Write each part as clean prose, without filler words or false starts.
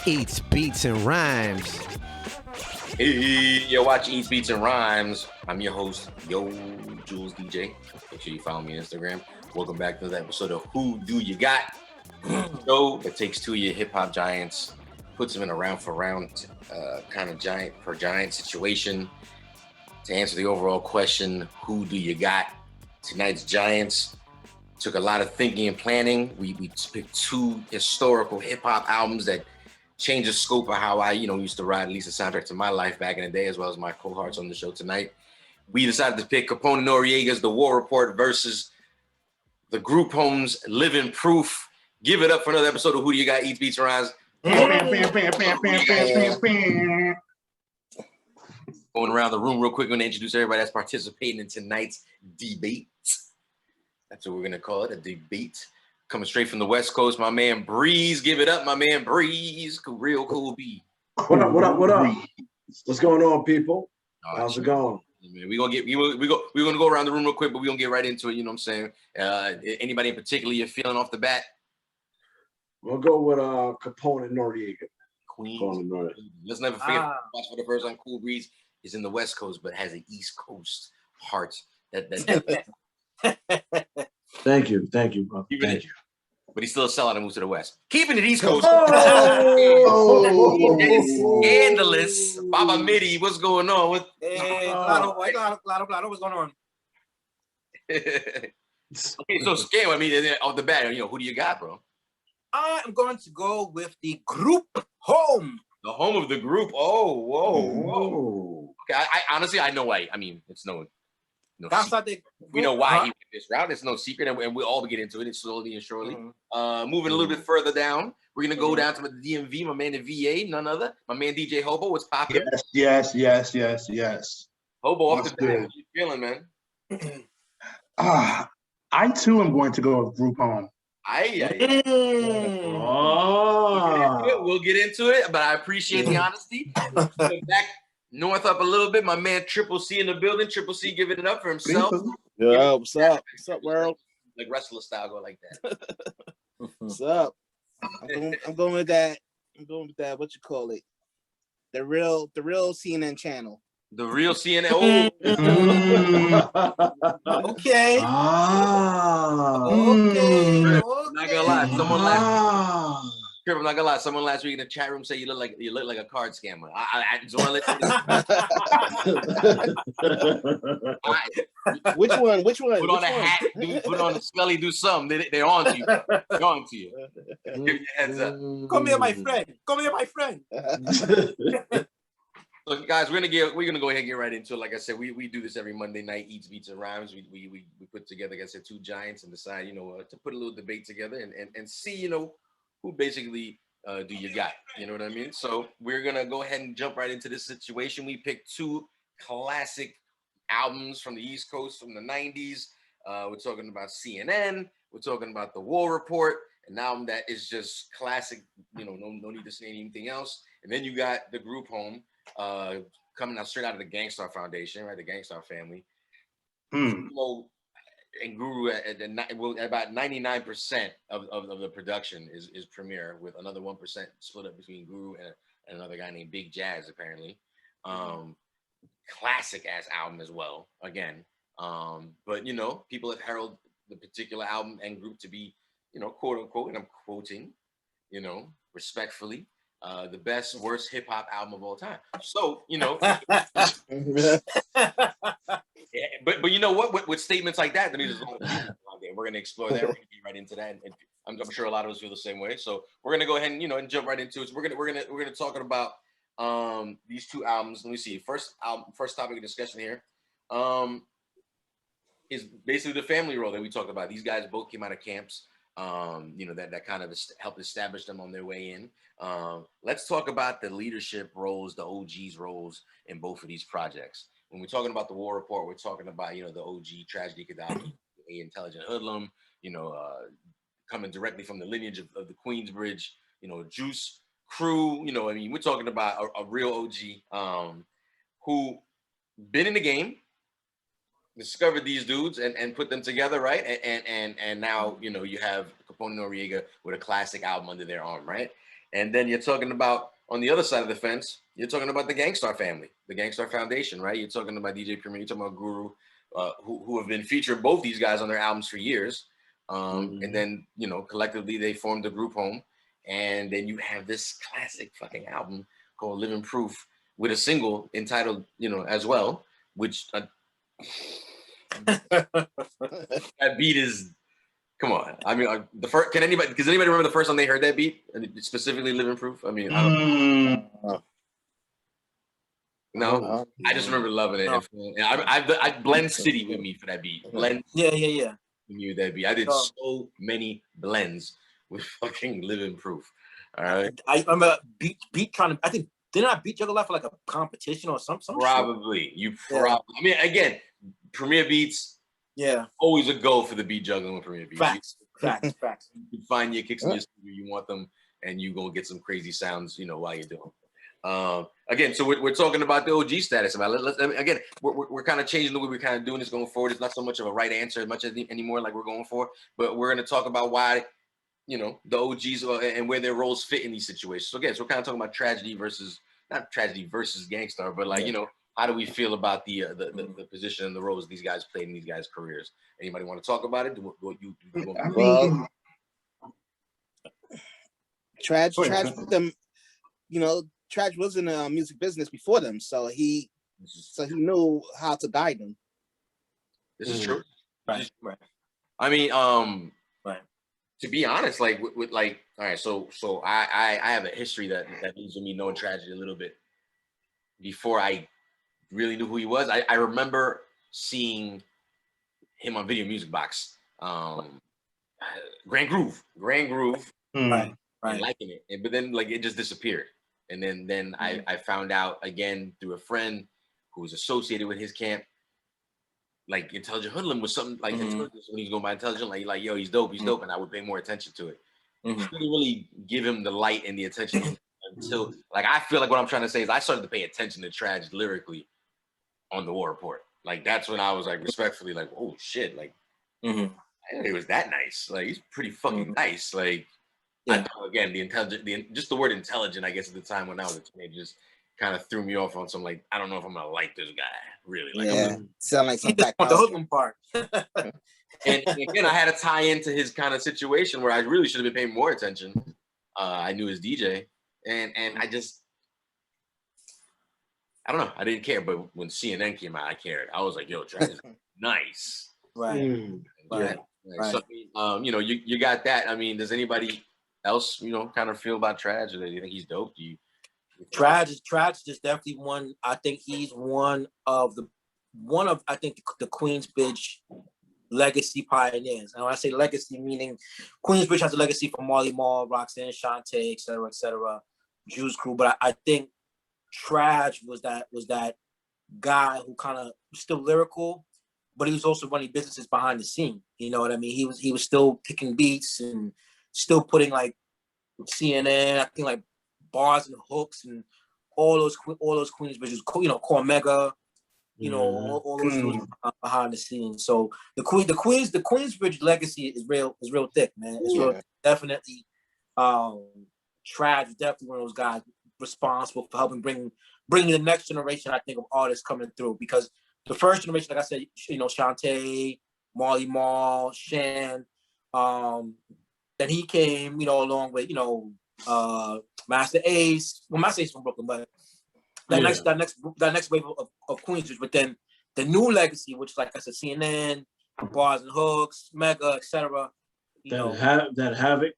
Eats, Beats, and Rhymes. Hey, yo, watch Eats, Beats, and Rhymes. I'm your host, Yo Jules DJ. Make sure you follow me on Instagram. Welcome back to another episode of Who Do You Got? Show that takes two of your hip hop giants, puts them in a round for round kind of giant per giant situation to answer the overall question, who do you got? Tonight's giants took a lot of thinking and planning. We picked two historical hip hop albums that changed the scope of how I, used to ride, at least the soundtrack to my life back in the day, as well as my cohorts on the show tonight. We decided to pick CAPONE NOREAGA's The War Report versus the group home's Living Proof. Give it up for another episode of Who Do You Got? Eats, Beats, and Rhymes. Going around the room real quick, I'm going to introduce everybody that's participating in tonight's debate. That's what we're going to call it, a debate. Coming straight from the West Coast, my man Breeze. Give it up, my man Breeze. Real cool B. What up? What's going on, people? How's it going? We're gonna go around the room real quick, but we're gonna get right into it. You know what I'm saying? Anybody in particular you're feeling off the bat? We'll go with CAPONE Noreaga. Queens. Let's never forget. Watch for the first time. Cool Breeze is in the West Coast, but has an East Coast heart. Thank you, bro. Thank you. But he's still a sellout and moves to the West. Keeping it East Coast. Scandalous. Baba Midi, what's going on? Claro, what's going on? Okay, so Scam, off the bat, who do you got, bro? I'm going to go with the group home. The home of the group. Oh, whoa. Okay, I honestly, I know why. It's no we know why he went this route. It's no secret, and we'll all get into it slowly and surely. Moving a little bit further down, we're gonna go down to the DMV. My man, the VA, none other. My man, DJ Hobo. What's popping? Yes. Hobo, off the bat, how you feeling, man? I too am going to go with group home. We'll get into it, but I appreciate the honesty. Back north up a little bit, my man Triple C in the building. Triple C giving it up for himself. Yeah, what's up? What's up, world? Like wrestler style, go like that. What's up? I'm going with that. What you call it? The real CNN channel. The real CNN. Okay. Okay. Not gonna lie, I'm not gonna lie. Someone last week in the chat room said you look like a card scammer. I just want to let you. Which one? Put on a hat. Put on a scully. Do something. They're on to you. They're on to you. Give you a heads up. Come here, my friend. So guys, we're gonna go ahead and get right into it. Like I said, we do this every Monday night. Eats, Beats, and Rhymes. We put together, like I said, two giants and decide, to put a little debate together and see, who basically do you got? You know what I mean? So we're gonna go ahead and jump right into this situation. We picked two classic albums from the East Coast from the 90s. We're talking about CNN. We're talking about The War Report, an album that is just classic. No need to say anything else. And then you got the group home. Coming out straight out of the Gangstar Foundation, right? The Gangstar family. And Guru at about 99% of the production is Premier, with another 1% split up between Guru and another guy named Big Jazz, apparently. Classic ass album as well, again. But people have heralded the particular album and group to be, quote unquote, and I'm quoting, respectfully, the best, worst hip hop album of all time. So, but you know what? With statements like that, there's a lot of people out there. We're gonna explore that. We're gonna get right into that, and I'm sure a lot of us feel the same way. So we're gonna go ahead and and jump right into it. So we're gonna talk about these two albums. Let me see. First topic of discussion here is basically the family role that we talked about. These guys both came out of camps. That kind of helped establish them on their way in. Let's talk about the leadership roles, the OG's roles in both of these projects. When we're talking about The War Report, we're talking about, the OG Tragedy Khadafi, a intelligent hoodlum, coming directly from the lineage of the Queensbridge, Juice crew. We're talking about a real OG who been in the game, discovered these dudes and put them together, right? And now, you have CAPONE NOREAGA with a classic album under their arm, right? And then you're talking about on the other side of the fence, you're talking about the Gangstar family, the Gangstar Foundation, right? You're talking about DJ Premier, you're talking about Guru, who have been featuring both these guys on their albums for years. And then, you know, collectively they formed the group Home. And then you have this classic fucking album called Living Proof with a single entitled, you know, as well, which that beat is, come on. I mean, the first, does anybody remember the first time they heard that beat? And specifically Living Proof? I mean, I don't No, I just remember loving it. And I blend City with me for that beat. Blend Yeah. with me with that beat. I did so many blends with fucking Living Proof. All right. I remember beat trying to. I think didn't I beat Juggle for like a competition or some Probably. shit? You probably. Yeah. I mean, again, Premier Beats. Yeah. Always a go for the beat juggling with Premier Beats. Facts. You find your kicks in your studio, you want them, and you gonna get some crazy sounds, you know, while you're doing. Again, so we're talking about the OG status. Again, we're kind of changing the way we're kind of doing this going forward. It's not so much of a right answer as much as anymore like we're going for, but we're going to talk about why, you know, the OGs and where their roles fit in these situations. So again, so we're kind of talking about not tragedy versus Gangstar, but like, you know, how do we feel about the position and the roles these guys played in these guys' careers? Anybody want to talk about it? Well, Traj with them, you know, Traj was in the music business before them, so he knew how to guide them. This is true. Right. I mean, right. To be honest, like with like, all right, so I have a history that leads to me knowing Tragedy a little bit before I really knew who he was. I remember seeing him on Video Music Box, Grand Groove, right, and liking it, but then like it just disappeared. And then I found out again through a friend who was associated with his camp, like Intelligent Hoodlum was something like when he was going by Intelligent, like yo, he's dope, and I would pay more attention to it. Didn't really give him the light and the attention until like I feel like what I'm trying to say is I started to pay attention to Traj lyrically on the War Report. Like that's when I was like respectfully like, oh shit, like I didn't know he was that nice. Like he's pretty fucking nice. Like I thought, again, just the word intelligent, I guess at the time when I was a teenager, just kind of threw me off on some like, I don't know if I'm gonna like this guy really. Like, sound like some the Hoodlum part. and again, I had to tie into his kind of situation where I really should have been paying more attention. I knew his DJ, and I don't know, I didn't care. But when CNN came out, I cared. I was like, yo, Travis is nice. Right. So, you know, you got that. I mean, does anybody else, you know, kind of feel about Traj? Or do you think he's dope? Traj is definitely one. I think he's one of the Queensbridge legacy pioneers. And when I say legacy, meaning Queensbridge has a legacy for Marl, Roxanne, Shantae, et cetera, Juice Crew. But I think Traj was that guy who kind of still lyrical, but he was also running businesses behind the scene. You know what I mean? He was still picking beats and still putting like CNN, I think like bars and hooks and all those Queensbridges, you know, Cormega, you know, all those dudes behind the scenes. So the Queensbridge legacy is real thick, man. It's real, definitely. Traj is definitely one of those guys responsible for helping bring the next generation, I think, of artists coming through. Because the first generation, like I said, you know, Shantae, Marl, Shan, then he came, you know, along with, you know, Master Ace. Well, Master Ace from Brooklyn, but that next wave of Queensbridge. But then the new legacy, which, like I said, CNN, Bars and Hooks, Mega, etc. That Havoc.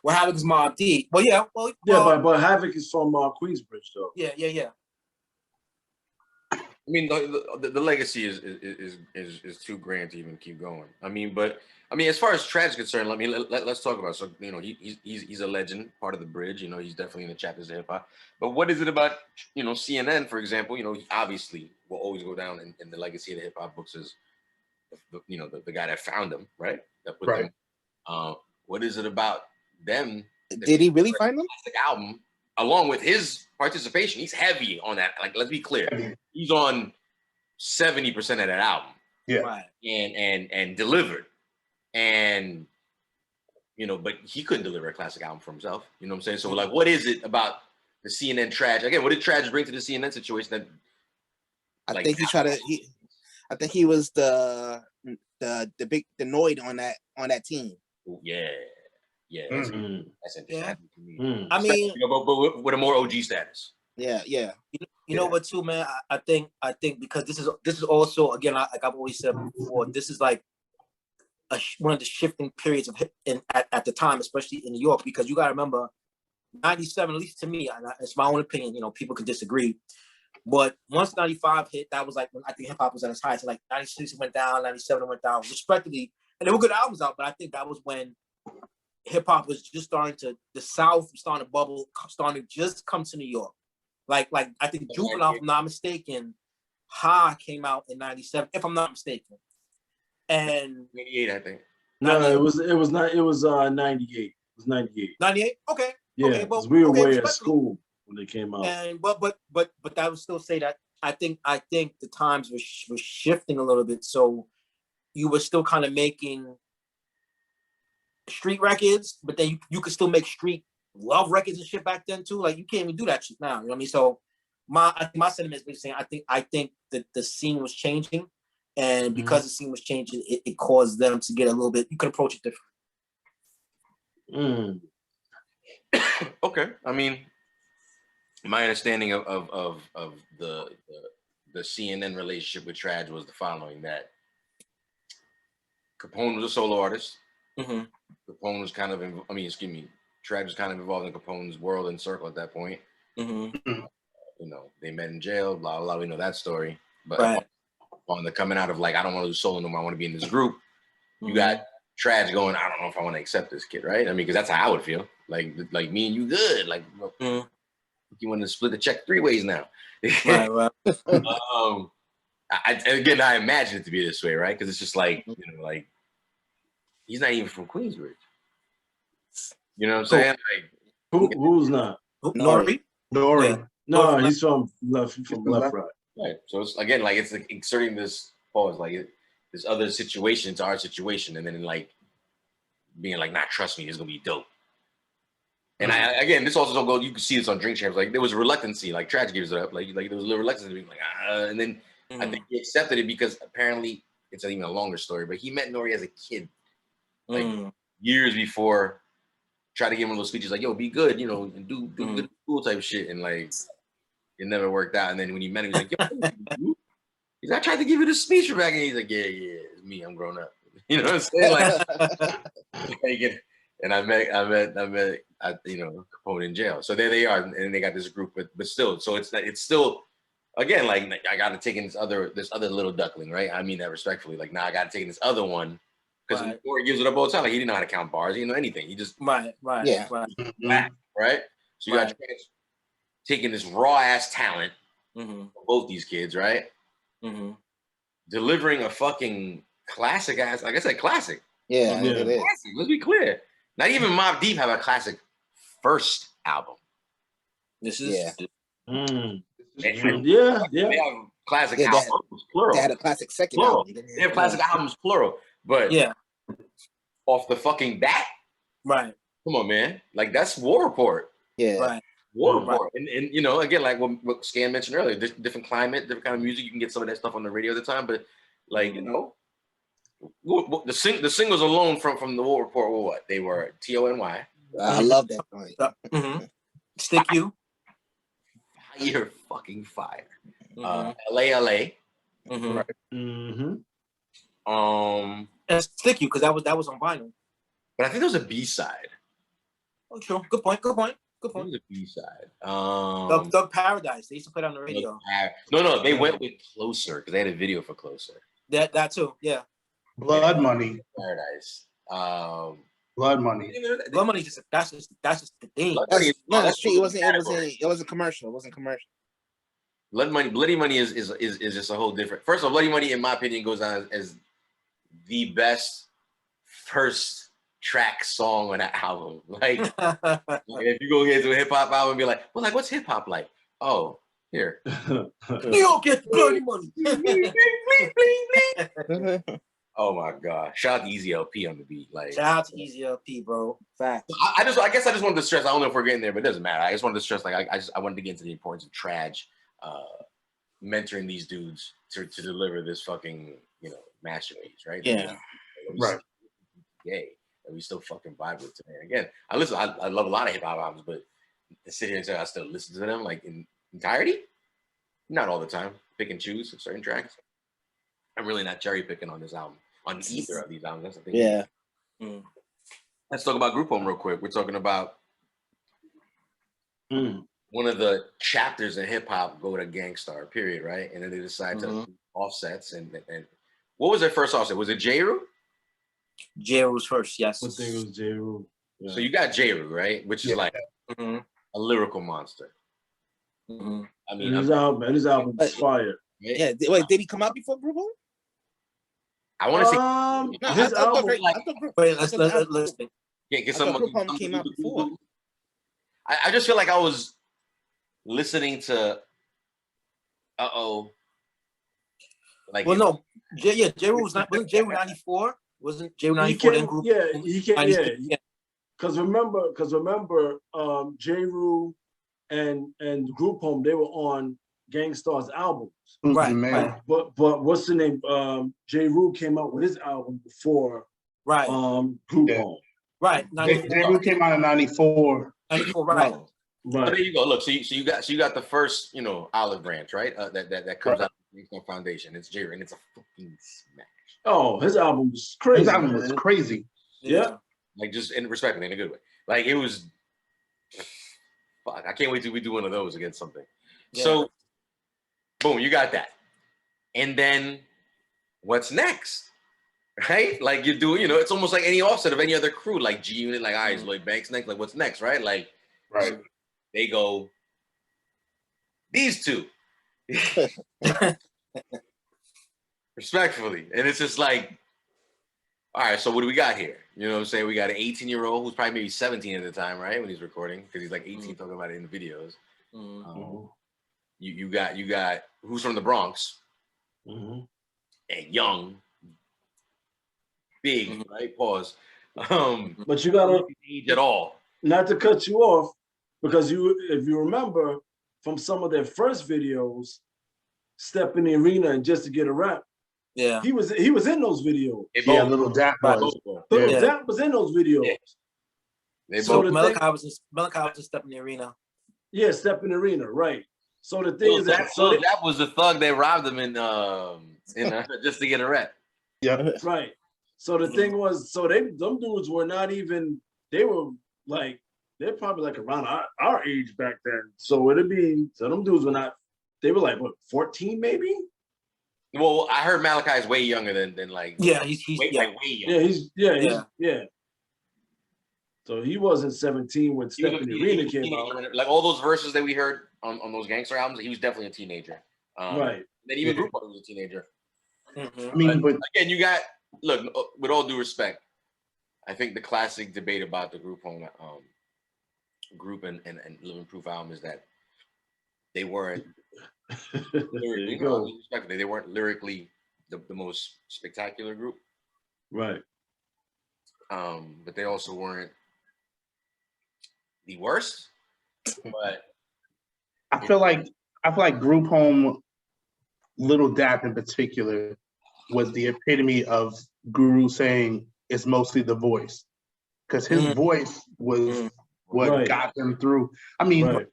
Well, Havoc is Mob D. Well, yeah. But Havoc is from Queensbridge, though. Yeah. I mean, the legacy is too grand to even keep going. I mean, as far as Traj is concerned, let's talk about it. So, you know, he's a legend, part of the bridge. You know, he's definitely in the chapters of hip hop. But what is it about, you know, CNN, for example? You know, he obviously will always go down in the legacy of the hip hop books as, you know, the guy that found them, right? That put them. What is it about them? Did he really find them? The album, along with his participation, he's heavy on that. Like, let's be clear, he's on 70% of that album. Yeah. Right. And delivered. And you know, but he couldn't deliver a classic album for himself. You know what I'm saying? So like, what is it about the CNN Trash? Again, what did Trash bring to the CNN situation? That I think he tried to. I think he was the Noid on that team. Yeah. That's interesting. Yeah. I mean, but with a more OG status. Yeah. You know what, too, man? I think because this is also, again, like I've always said before, this is like one of the shifting periods of at the time, especially in New York, because you got to remember, 97, at least to me, it's my own opinion. You know, people can disagree, but once 95 hit, that was like when I think hip hop was at its highest. So like 96 went down, 97 went down, respectively, and there were good albums out, but I think that was when hip hop was just starting to, the South was starting to bubble, starting to just come to New York. Like I think Juvenile, if I'm not mistaken, Ha came out in 97, if I'm not mistaken. And 98, I think. No, it was 98. It was 98. 98? Okay. Yeah, okay, because we were away at school when they came out. And but that would still say that I think the times were shifting a little bit. So you were still kind of making street records, but then you could still make street love records and shit back then too. Like you can't even do that shit now. You know what I mean? So my sentiment is basically saying I think that the scene was changing, and because the scene was changing, it caused them to get a little bit. You could approach it different. Okay, I mean, my understanding of the CNN relationship with Traj was the following: that Capone was a solo artist. Capone was kind of, Traj was kind of involved in Capone's world and circle at that point. You know, they met in jail, blah, blah, we know that story. But on the coming out of like, I don't want to do solo no more, I want to be in this group, you got Traj going, I don't know if I want to accept this kid, right? I mean, because that's how I would feel. Like me and you good. Like, you want to split the check 3 ways now. Right. I imagine it to be this way, right? Because it's just like, you know, like, he's not even from Queensbridge. You know what I'm saying? Like, who's not? Nori? Yeah. No, he's from left right. Right. So it's again like it's like inserting this pause, like this other situation into our situation, and then like being like, nah, trust me, it's gonna be dope. And again, this also don't go. You can see this on Drink Champs. Like there was a reluctancy, like Tragedy gives it up. Like there was a little reluctance to be like, and then I think he accepted it because apparently it's even a longer story. But he met Nori as a kid, like years before. Try to give him little speeches like, "Yo, be good," you know, and do good school type shit, and like it never worked out. And then when he met him, he's like, "Yo, he's like, I tried to give you the speech back," and he's like, "Yeah, it's me. I'm grown up." You know what I'm saying? Like, and I met, you know, Capone in jail. So there they are, and they got this group, but still, so it's still, again, like I got to take in this other little duckling, right? I mean that respectfully. Like now I got to take in this other one. Because before he gives it up all the time, like he didn't know how to count bars, he didn't know anything. He just right. So you got taking this raw ass talent of both these kids, right? Delivering a fucking classic ass, like I said, classic. Yeah, it is. Classic. Let's be clear. Not even Mobb Deep have a classic first album. This is They have classic albums, plural. They had a classic second plural. album. They have classic albums, plural. But off the fucking bat, right? Come on, man. Like that's War Report. Yeah, right. War Report, and you know, again, like what Scan mentioned earlier, different climate, different kind of music. You can get some of that stuff on the radio at the time, but like you know, the singles alone from the War Report were what they were. TONY. I love that point. Stick You. Fire, fucking fire. LA. And Stick You, because that was on vinyl. But I think there was a B-side. Oh, sure. Good point. There was a B-side. Thug Paradise. They used to put it on the radio. No, they went with Closer because they had a video for Closer. That too, yeah. Blood Money. Paradise. Blood Money. Blood Money that's just the thing. It wasn't commercial. It wasn't commercial. Bloody Money is just a whole different. First of all, Bloody Money, in my opinion, goes on as the best first track song on that album. Like, if you go into a hip hop album and be like, well, like, what's hip hop like? Oh, here. You don't get Bloody Money. Oh my god! Shout out to Easy LP on the beat. Like, Shout out to Easy LP, bro. Fact. I guess I just wanted to stress. I don't know if we're getting there, but it doesn't matter. I just wanted to stress. Like, I wanted to get into the importance of Traj, mentoring these dudes to deliver this fucking masterpiece, right? Yeah. Right. Yay. That we still fucking vibe with today. Again, I love a lot of hip hop albums, but to sit here and say I still listen to them like in entirety, not all the time. Pick and choose certain tracks. I'm really not cherry picking on this album, on either of these albums. That's the thing. Yeah. Let's talk about Group Home real quick. We're talking about one of the chapters in hip hop go to Gangstar, period, right? And then they decide to do offsets. And what was their first offset? Was it J-Ru? J-Ru's first, yes. I think it was J-Ru. Yeah. So you got J-Ru, right? Which is like a lyrical monster. I mean, his album is fire. Yeah. Wait, did he come out before Group Home? I want to see. No, his album. Wait, let's think. Yeah, get I some. thought Group Home came out before. I just feel like I was listening to. Like, well, no, J-Ru was not. Wasn't J-Ru 94? Wasn't J-Ru 94 then Group? Yeah, he can't. Yeah, because remember, J-Ru and Group Home, they were on Gangstar's albums. Right. But what's the name? J-Ru came out with his album before Group Home. Right. J-Ru came out in 94. 94, right. But there you go. Look, so you got the first, olive branch, right? That comes out of the Gangstar Foundation. It's J-Ru, and it's a fucking smash. Oh, his album was crazy. His album was crazy. Yeah. Like, just respectfully, in a good way. Like, it was. Fuck, I can't wait till we do one of those against something. Yeah. So, boom, you got that. And then, what's next? Right? Like, you do, it's almost like any offset of any other crew, like G Unit, like, all right, it's Lloyd Banks next. Like, what's next, right? Like, right. They go, these two. Respectfully. And it's just like, all right, so what do we got here? You know what I'm saying? We got an 18-year-old who's probably maybe 17 at the time, right? When he's recording, because he's like 18 talking about it in the videos. You got who's from the Bronx, and young, big, right? Pause. But you gotta age at all. Not to cut you off, because if you remember from some of their first videos, Step in the Arena and Just to Get a Rap. Yeah, he was in those videos. Little Dap was. Little Dap was in those videos. Yeah. So Malachi was in Step in the Arena. Yeah, Step in the Arena, right? So the thing is that that was the thug that robbed him in Just to Get a Rap. Yeah, right. So the thing was, them dudes were not even. They were like they're probably like around our age back then. So them dudes were not. They were like what 14 maybe. Well, I heard Malachi's way younger than like. Yeah, he's way younger. Yeah. So he wasn't 17 when Step in the Arena came out. Like all those verses that we heard on those Gangster albums, he was definitely a teenager. Right. Then even Group Home was a teenager. I mean, but again, you got with all due respect, I think the classic debate about the Group Home group and Living Proof album is that they weren't. They weren't lyrically the most spectacular group, right? But they also weren't the worst. But I feel like Group Home, Little Dap in particular, was the epitome of Guru saying it's mostly the voice, because his voice was what got them through. I mean.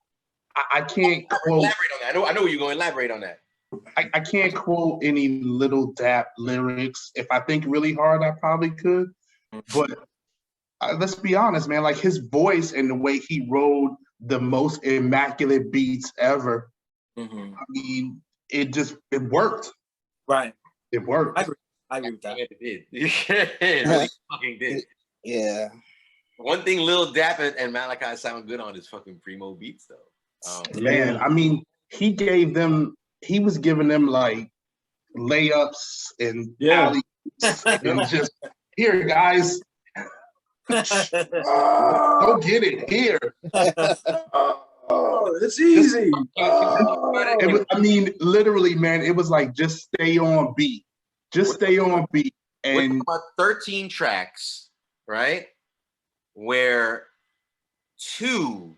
I can't quote. Elaborate on that. I know you're going to elaborate on that. I can't quote any Little Dap lyrics. If I think really hard, I probably could. But let's be honest, man. Like his voice and the way he rode the most immaculate beats ever. I mean, it worked. Right. It worked. I agree with that. It did. It really fucking did. Yeah. One thing Lil Dap and Malachi sound good on is fucking Preemo beats, though. Man, I mean, he was giving them like layups and alley-oops and just here, guys. Go get it here. It's easy. I mean, literally, man, it was like just stay on beat. Just stay on beat. We're talking And about 13 tracks, right? Where 2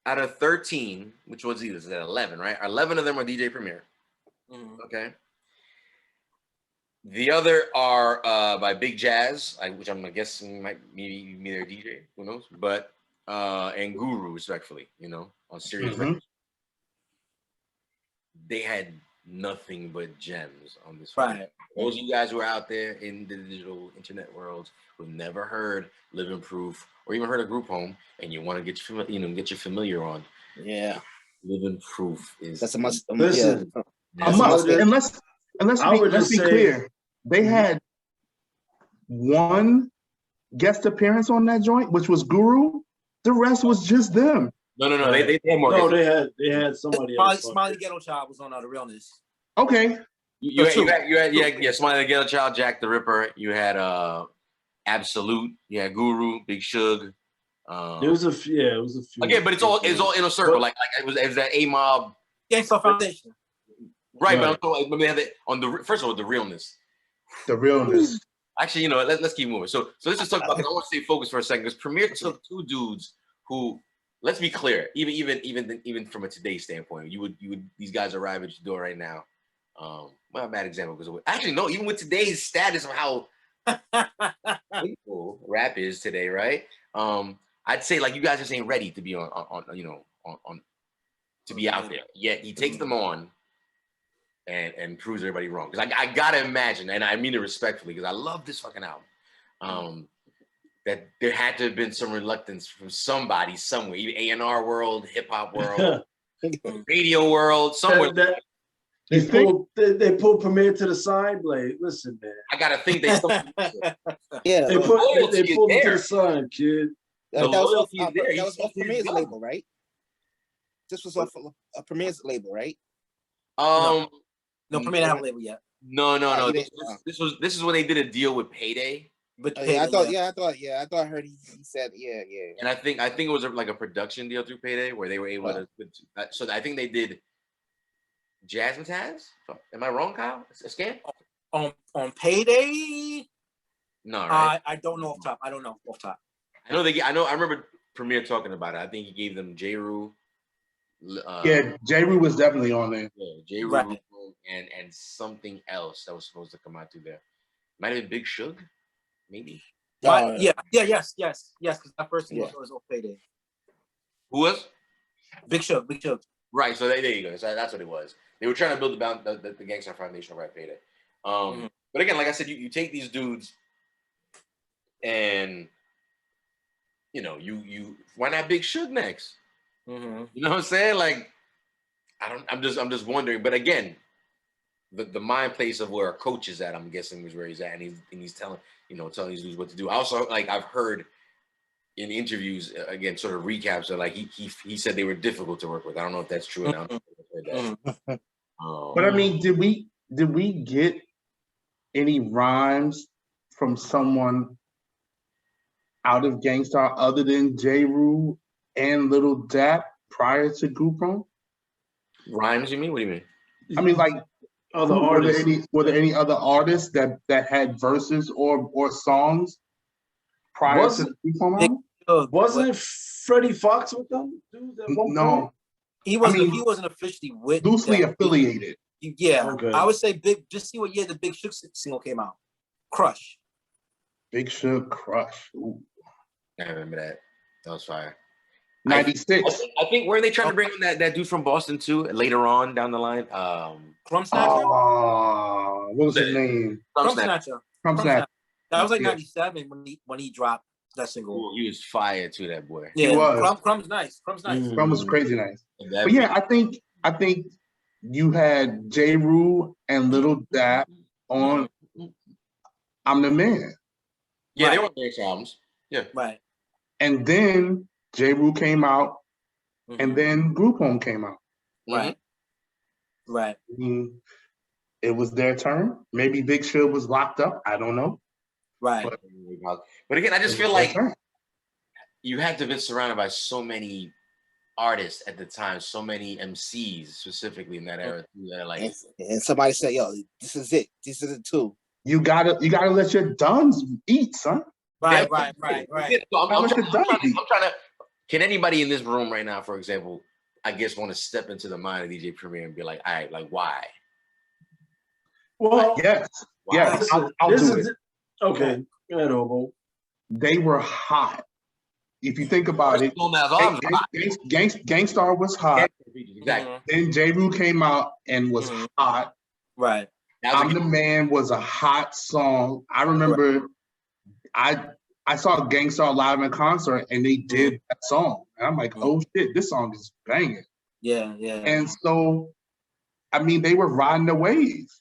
out of 13, which was either 11, right? 11 of them are DJ Premier. Okay. The other are by Big Jazz, which I'm guessing might be their DJ, who knows? But and Guru, respectfully, on Sirius. They had nothing but gems on this. Right. Those of you guys who are out there in the digital internet world who've never heard Living Proof or even heard of Group Home, and you want to get your familiar on. Yeah. Living Proof is That's a must. Listen, a must. And let's be clear. They had one guest appearance on that joint, which was Guru. The rest was just them. No. They had more. No, they had somebody else. Smiley Ghetto Child was on The Realness. Okay. You had Smiley the Ghetto Child, Jack the Ripper. You had Absolute. You had Guru, Big Shug. It was a few. Again, but it's all in a circle. Like it was that A Mob. Gangsta Foundation. Right, but they have it on the first of all the realness. The realness. Actually, let's keep moving. So let's just talk about. I want to stay focused for a second because Premier took 2 dudes who, let's be clear, even from a today's standpoint, you would these guys arrive at your door right now. Well, a bad example because actually no, even with today's status of how people rap is today, right? I'd say like you guys just ain't ready to be on to be out there. Yet he takes them on and proves everybody wrong. Because I gotta imagine, and I mean it respectfully, because I love this fucking album. That there had to have been some reluctance from somebody somewhere, even A&R world, hip hop world, radio world, somewhere. They pulled Premier to the side. Like, listen, man. I gotta think they. Yeah, they pulled him to the side, kid. That was off Premier's label, right? This was off a Premier's label, right? No, Premier didn't have a label yet. No. This is when they did a deal with Payday. But I thought I heard he said yeah. And I think it was like a production deal through Payday where they were able to. So I think they did Jazzmatazz. Am I wrong, Kyle? A scam? On Payday? No, right? I don't know off top. I don't know off top. I know. I remember Premier talking about it. I think he gave them J-Ru. J-Ru was definitely on there. Yeah, J-Ru right. and something else that was supposed to come out through there. Might have been Big Shug, maybe. Yes. Because that first thing was off Payday. Who was? Big Shug. Right. So there you go. So that's what it was. They were trying to build the Gangsta Foundation right Payday. But again, like I said, you take these dudes, and you why not Big Shug next? You know what I'm saying? Like, I'm just wondering. But again, the mind place of where a coach is at, I'm guessing, is where he's at, and he's telling these dudes what to do. Also, like I've heard in interviews, again, sort of recaps of like he said they were difficult to work with. I don't know if that's true or not. But I mean, did we get any rhymes from someone out of Gangstar other than J-Ru and Little Dap prior to Group Home? Rhymes, you mean? What do you mean? I mean, like, other artists. Were there any other artists that had verses or songs prior to the Group Home album? Wasn't Freddie Fox with them? Dude, at one point? He wasn't officially with loosely affiliated. Yeah, okay. I would say just see what year the Big Shug single came out. Crush. Big Shug Crush. Ooh. I remember that. That was fire. 96. I think were they trying to bring in that dude from Boston too later on down the line? Crumb Snatcher? What was his name? Crumb Snatcher. Crumb Snatcher. That was like 97 when he dropped that single. Ooh, he was fire too, that boy. Yeah, he was. Crumb's nice. Crumb's nice. Crumb was crazy nice. But yeah, I think you had J-Ru and Little Dap on I'm the Man. Yeah, right. they were on their albums. Yeah. Right. And then J-Ru came out, and then Group Home came out. Right. Right. I mean, it was their turn. Maybe Big Shug was locked up. I don't know. Right. But again, I just feel like you had to be surrounded by so many artists at the time, so many MCs specifically in that era. That like, and somebody said, "Yo, this is it. This is it too." you gotta let your duns eat, son. Right. So I'm trying to. Can anybody in this room right now, for example, I guess, want to step into the mind of DJ Premier and be like, all right, like why? Well, Yes, yes, I'll do it. Okay, go ahead, Obo. They were hot. If you think about it, Gangstar was hot. Exactly. Then J. Rue came out and was hot. Right. I'm the Man was a hot song. I remember I saw Gangstar live in concert and they did that song. And I'm like, oh shit, this song is banging. Yeah. And so, I mean, they were riding the wave.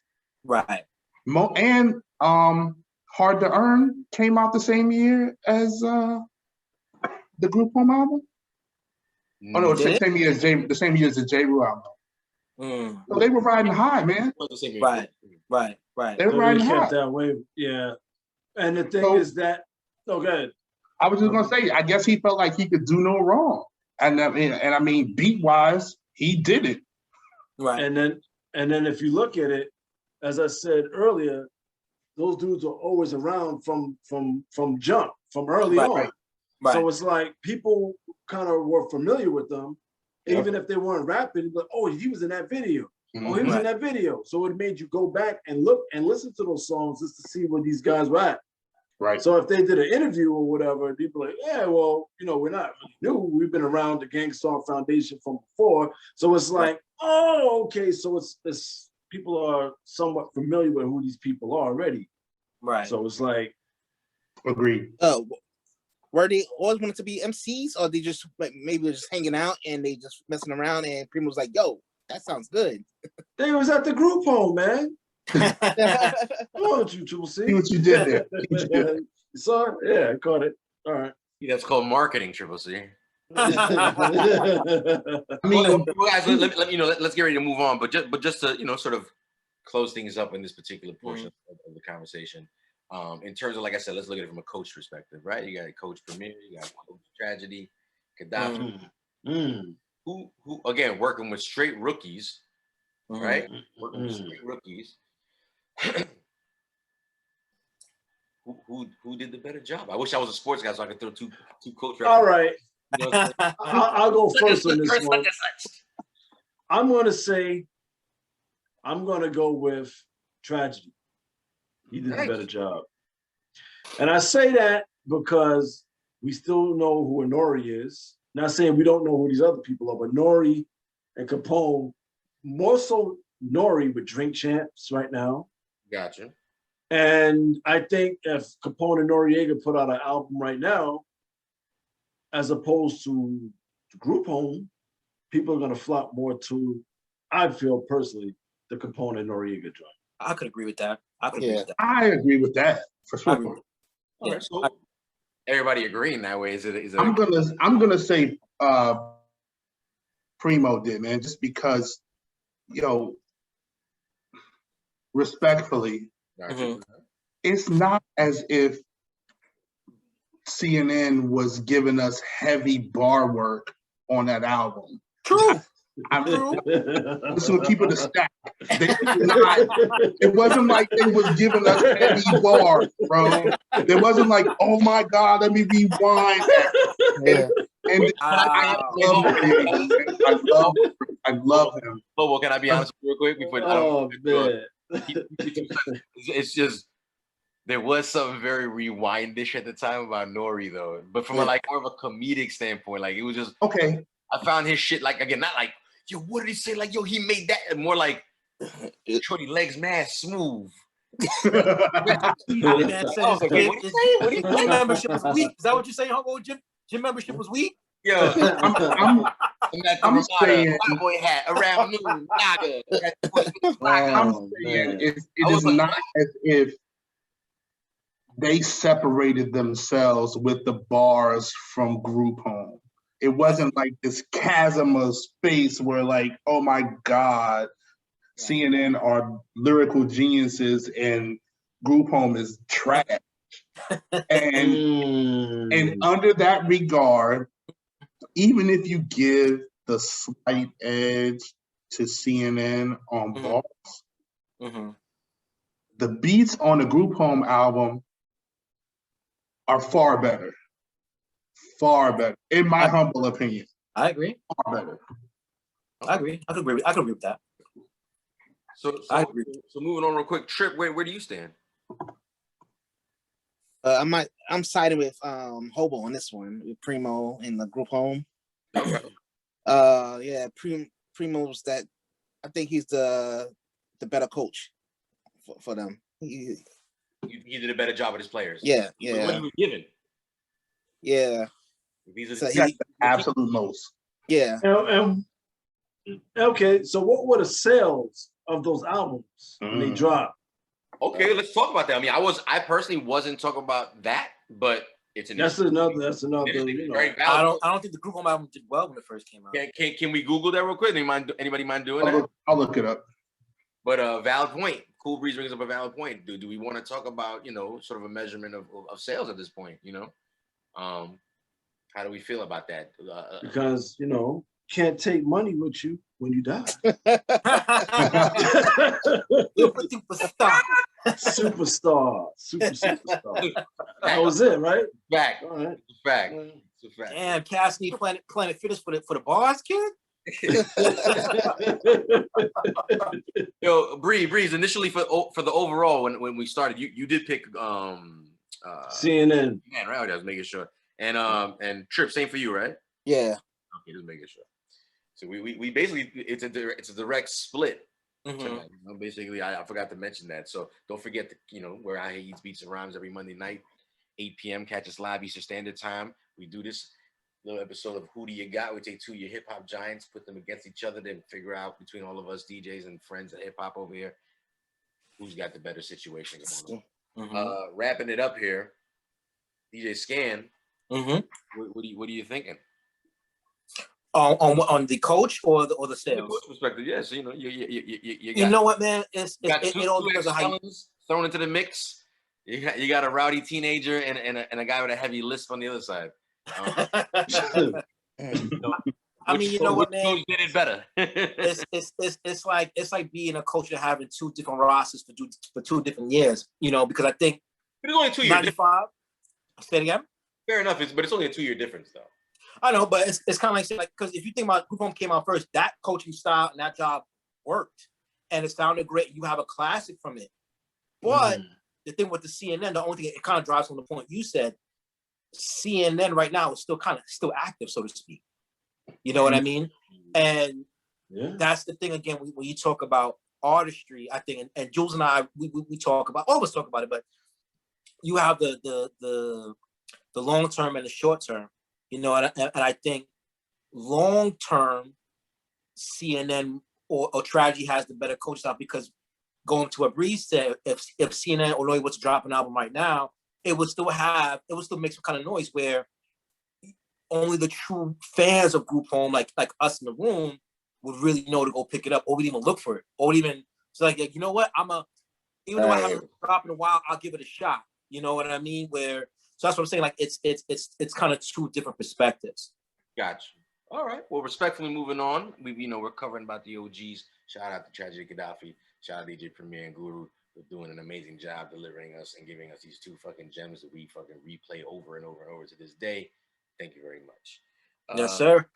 Right. And Hard to Earn came out the same year as the Group Home album. Oh no, the same year as the J. Rue album. So they were riding high, man. Right. They were riding high. Kept that way, yeah. And the thing is that, go ahead. I was just gonna say, I guess he felt like he could do no wrong, and I mean, beat wise, he did it. Right. And then if you look at it, as I said earlier, those dudes are always around from jump, from early on. Right. So it's like people kind of were familiar with them, even if they weren't rapping. But oh, he was in that video. Oh, he was in that video. So it made you go back and look and listen to those songs just to see where these guys were at. Right. So if they did an interview or whatever, people like, yeah, well, we're not really new. We've been around the Gangstar Foundation from before. So it's like, oh, okay. So it's people are somewhat familiar with who these people are already. Right. So it's like, agreed. Were they always wanted to be MCs, or they just like maybe just hanging out and they just messing around? And Preemo was like, "Yo, that sounds good." They was at the group home, man. Oh, you Triple C. See what you did there. You saw it? Yeah, I caught it. All right. Yeah, that's called marketing, Triple C. I mean, guys, let's get ready to move on. But just to sort of close things up in this particular portion of the conversation. In terms of, like I said, let's look at it from a coach perspective, right? You got Coach Premier, you got Coach Tragedy, Khadafi, who again working with straight rookies, right? Working with straight rookies. Who did the better job? I wish I was a sports guy so I could throw two coach references. All right. I'll go first on this one. I'm going to go with Tragedy. He did a better job. And I say that because we still know who Nori is. Not saying we don't know who these other people are, but Nori and Capone, more so Nori with Drink Champs right now. Gotcha. And I think if Capone and Noreaga put out an album right now, as opposed to Group Home, people are going to flock more to, I feel personally, the Capone and Noreaga joint. I could agree with that. I agree with that for sure. Yeah, so everybody agreeing that way. Is it? I'm gonna say Preemo did, man, just because, respectfully, it's not as if CNN was giving us heavy bar work on that album. True. This will keep it a stack. It wasn't like they was giving us heavy bars, bro. It wasn't like, oh my God, let me rewind. And I love him. Well, can I be honest real quick? Man. It's just there was something very rewindish at the time about Nori though, but from like more of a comedic standpoint, like it was just okay. I found his shit like, again, not like, yo, what did he say? Like, yo, he made that, and more like Shorty legs mad smooth. Gym membership was weak. Is that what you're saying, Humble? Gym membership was weak? Yo, I'm saying, boy hat around noon. I'm saying it is not as if they separated themselves with the bars from Group Home. It wasn't like this chasm of space where, like, oh my God, CNN are lyrical geniuses and Group Home is trash. And under that regard, even if you give the slight edge to CNN on bars, the beats on the Group Home album are far better. Far better, in my humble opinion. I agree. Far better. I agree. I could agree with that. So moving on real quick. Trip, where do you stand? I'm siding with Hobo on this one with Preemo in the Group Home. Okay. Yeah, Preemo's that. I think he's the better coach for them. He did a better job with his players. Yeah. What he was given. Yeah. He's So the absolute most. Yeah. And okay, so what were the sales of those albums when they dropped? Okay, let's talk about that. I mean, I personally wasn't talking about that, but it's an That's another. very valid. I don't think the Group Home album did well when it first came out. Can we Google that real quick? Anybody mind doing that? I'll look it up. But valid point. Cool Breeze brings up a valid point. Do we want to talk about, sort of a measurement of sales at this point? How do we feel about that? Because can't take money with you when you die. Superstar. Superstar. That was it, right? Fact. All right. Fact. It's a fact. Damn, Cass need Planet Fitness for the bars, kid. Yo, Breeze. Initially for the overall, when we started, you did pick CNN. Man, right? I was making sure. And Trip, same for you, right? Yeah. Okay, just making sure. So we basically it's a direct split. Tonight. Basically, I forgot to mention that. So don't forget where I eat beats and rhymes every Monday night, 8 p.m. Catch us live Eastern Standard Time. We do this little episode of Who Do You Got? We take two of your hip hop giants, put them against each other, then figure out between all of us DJs and friends of hip hop over here who's got the better situation going on. Wrapping it up here, DJ Scan. What are you thinking? On the coach or the sales? From the coach perspective, yeah. So you know what, man? It all depends on how you thrown into the mix. You got a rowdy teenager and a guy with a heavy lisp on the other side. I mean, you know what, man? Coach did it better. it's like being a coach and having two different rosters for 2 different years. Because I think it's only 2 years. 95. Say it again. Fair enough, but it's only a 2-year difference, though. I know, but it's kind of like saying, because if you think about Group Home came out first, that coaching style and that job worked, and it sounded great. You have a classic from it. But the thing with the CNN, the only thing it kind of drives from the point you said, CNN right now is still active, so to speak. You know what I mean? And that's the thing again when you talk about artistry. I think, and Jules and I, we always talk about it, but you have the long term and the short term. And I think long term, CNN or Tragedy has the better coach style, because going to what Breeze said, if CNN or Lloyd was to drop an album right now, it would still make some kind of noise where only the true fans of Group Home, like us in the room, would really know to go pick it up, or would even look for it, or even you know what, even though I haven't dropped in a while, I'll give it a shot. You know what I mean? So that's what I'm saying. Like it's kind of 2 different perspectives. Gotcha. All right. Well, respectfully moving on. We're covering about the OGs. Shout out to Tragedy Khadafi. Shout out to DJ Premier and Guru for doing an amazing job delivering us and giving us these 2 fucking gems that we fucking replay over and over and over to this day. Thank you very much. Yes, sir.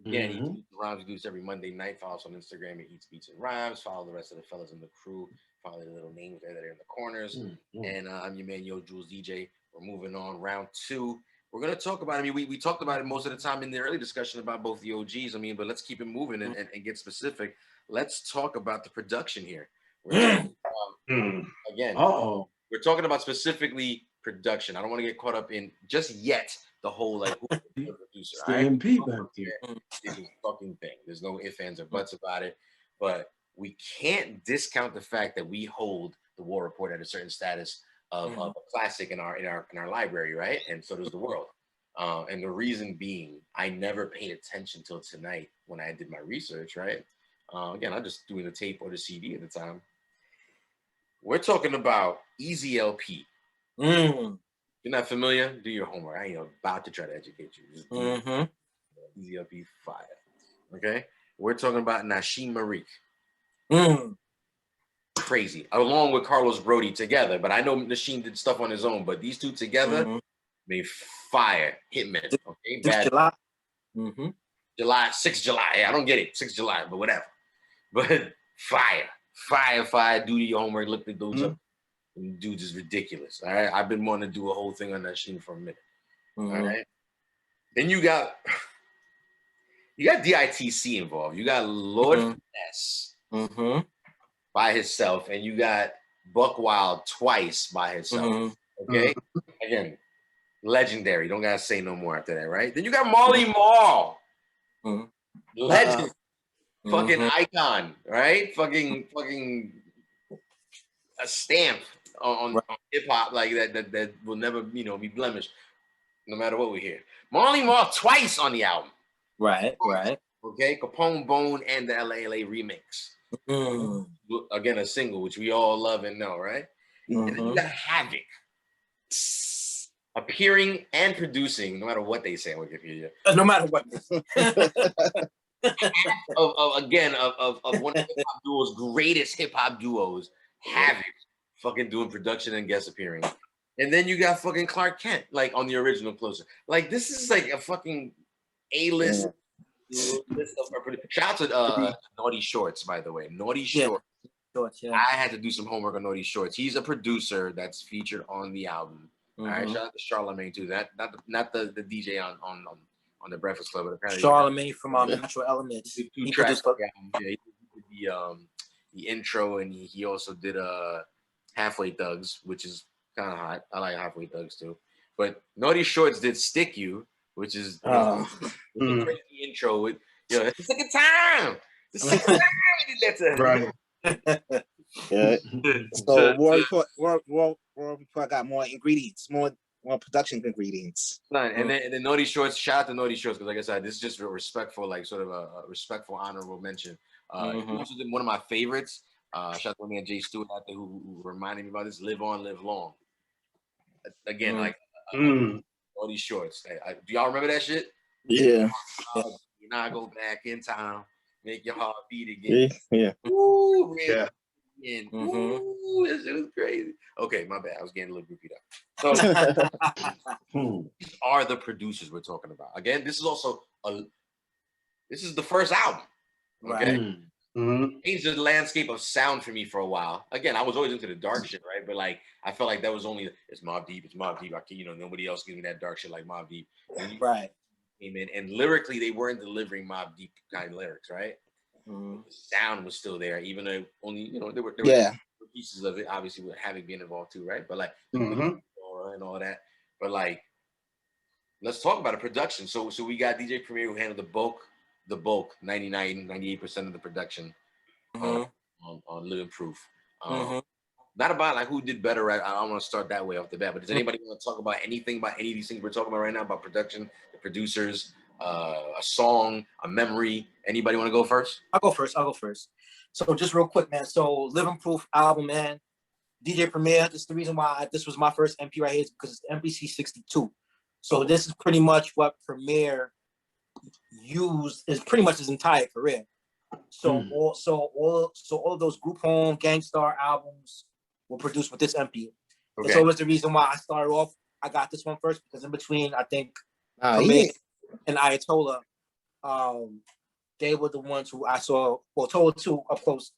Again, Eats Beats and Rhymes, we do this every Monday night. Follow us on Instagram at Eats Beats and Rhymes. Follow the rest of the fellas in the crew. Follow the little names there that are in the corners. And I'm your man, Yo Jules DJ. We're moving on, round 2. We're going to talk about, we talked about it most of the time in the early discussion about both the OGs. But let's keep it moving and get specific. Let's talk about the production here. We're talking about, we're talking about specifically production. I don't want to get caught up in just yet the whole who's the producer. MP back there. This is a fucking thing. There's no ifs, ands, or buts about it. But we can't discount the fact that we hold the War Report at a certain status of a classic in our library, right? And so does the world. And the reason being, I never paid attention till tonight when I did my research, right? Again, I'm just doing the tape or the CD at the time. We're talking about Easy LP. You're not familiar? Do your homework. I ain't about to try to educate you. Easy LP fire. Okay? We're talking about Nasheim Myrick. crazy, along with Carlos Broady together. But I know Nasheim did stuff on his own, but these two together made fire. Hitmen, okay? This July. Mm-hmm. July, 6th July. Yeah, I don't get it. 6th July, but whatever. But fire. Do your homework, look at those up. And dudes is ridiculous. All right. I've been wanting to do a whole thing on Nasheim for a minute. All right. Then you got DITC involved. You got Lord Finesse by himself, and you got Buckwild twice by himself. Okay. Again, legendary. Don't gotta say no more after that, right? Then you got Marl. Legend. Fucking icon, right? Fucking a stamp on hip hop like that will never, be blemished, no matter what we hear. Marl twice on the album. Right. Okay, Capone Bone and the LA remix. Again, a single which we all love and know, right? And then you got Havoc appearing and producing, no matter what they say on Wikipedia. No matter what. of one of hip hop duo's greatest hip hop duos, Havoc, fucking doing production and guest appearing. And then you got fucking Clark Kent, like on the original Closer. Like this is like a fucking A-list list of shout out to Naughty Shorts, by the way. Naughty Shorts. I had to do some homework on Naughty Shorts. He's a producer that's featured on the album. All right, shout out to Charlemagne too. Not the DJ on the Breakfast Club, but apparently Charlemagne from Natural Elements. He tracks. He did the intro, and he also did Halfway Thugs, which is kind of hot. I like Halfway Thugs too. But Naughty Shorts did Stick You, which is a crazy intro with it's the second time. The second time we did that to him. Right. Yeah. So War Report got more ingredients, more production ingredients. And then Naughty Shorts, shout out to Naughty Shorts, because like I said, this is just a respectful, like sort of a respectful, honorable mention. He also did one of my favorites. Shout out to my man Jay Stewart out there who reminded me about this. Live On, Live Long. Again, like Naughty Shorts. Do y'all remember that shit? Yeah. You now go back in time, make your heart beat again. Yeah. Ooh, yeah. Ooh, this shit was crazy. Okay, my bad. I was getting a little goofy up. So, these are the producers we're talking about. Again, this is also this is the first album. Okay. Changed the landscape of sound for me for a while. Again, I was always into the dark shit, right? But like, I felt like that was only it's Mobb Deep. I can, nobody else gives me that dark shit like Mobb Deep. Right. Came in, and lyrically, they weren't delivering Mobb Deep kind of lyrics, right? The sound was still there, even though only there were pieces of it, obviously with Havoc being involved too, right? But like and all that. But like, let's talk about the production. So we got DJ Premier who handled the bulk, 98% of the production on Living Proof. Not about like who did better. I don't want to start that way off the bat. But does anybody want to talk about anything about any of these things we're talking about right now, about production, the producers, a song, a memory? Anybody want to go first? I'll go first. So just real quick, man. So Living Proof album, man. DJ Premier. This is the reason why this was my first MP right here, is because it's MPC 62. So this is pretty much what Premier used is pretty much his entire career. So all of those Group Home, Gangstar albums were produced with this MP. Okay. So it was the reason why I started off. I got this one first because in between, I think Premier and Ayatollah, they were the ones who I saw, Tola 2 up close,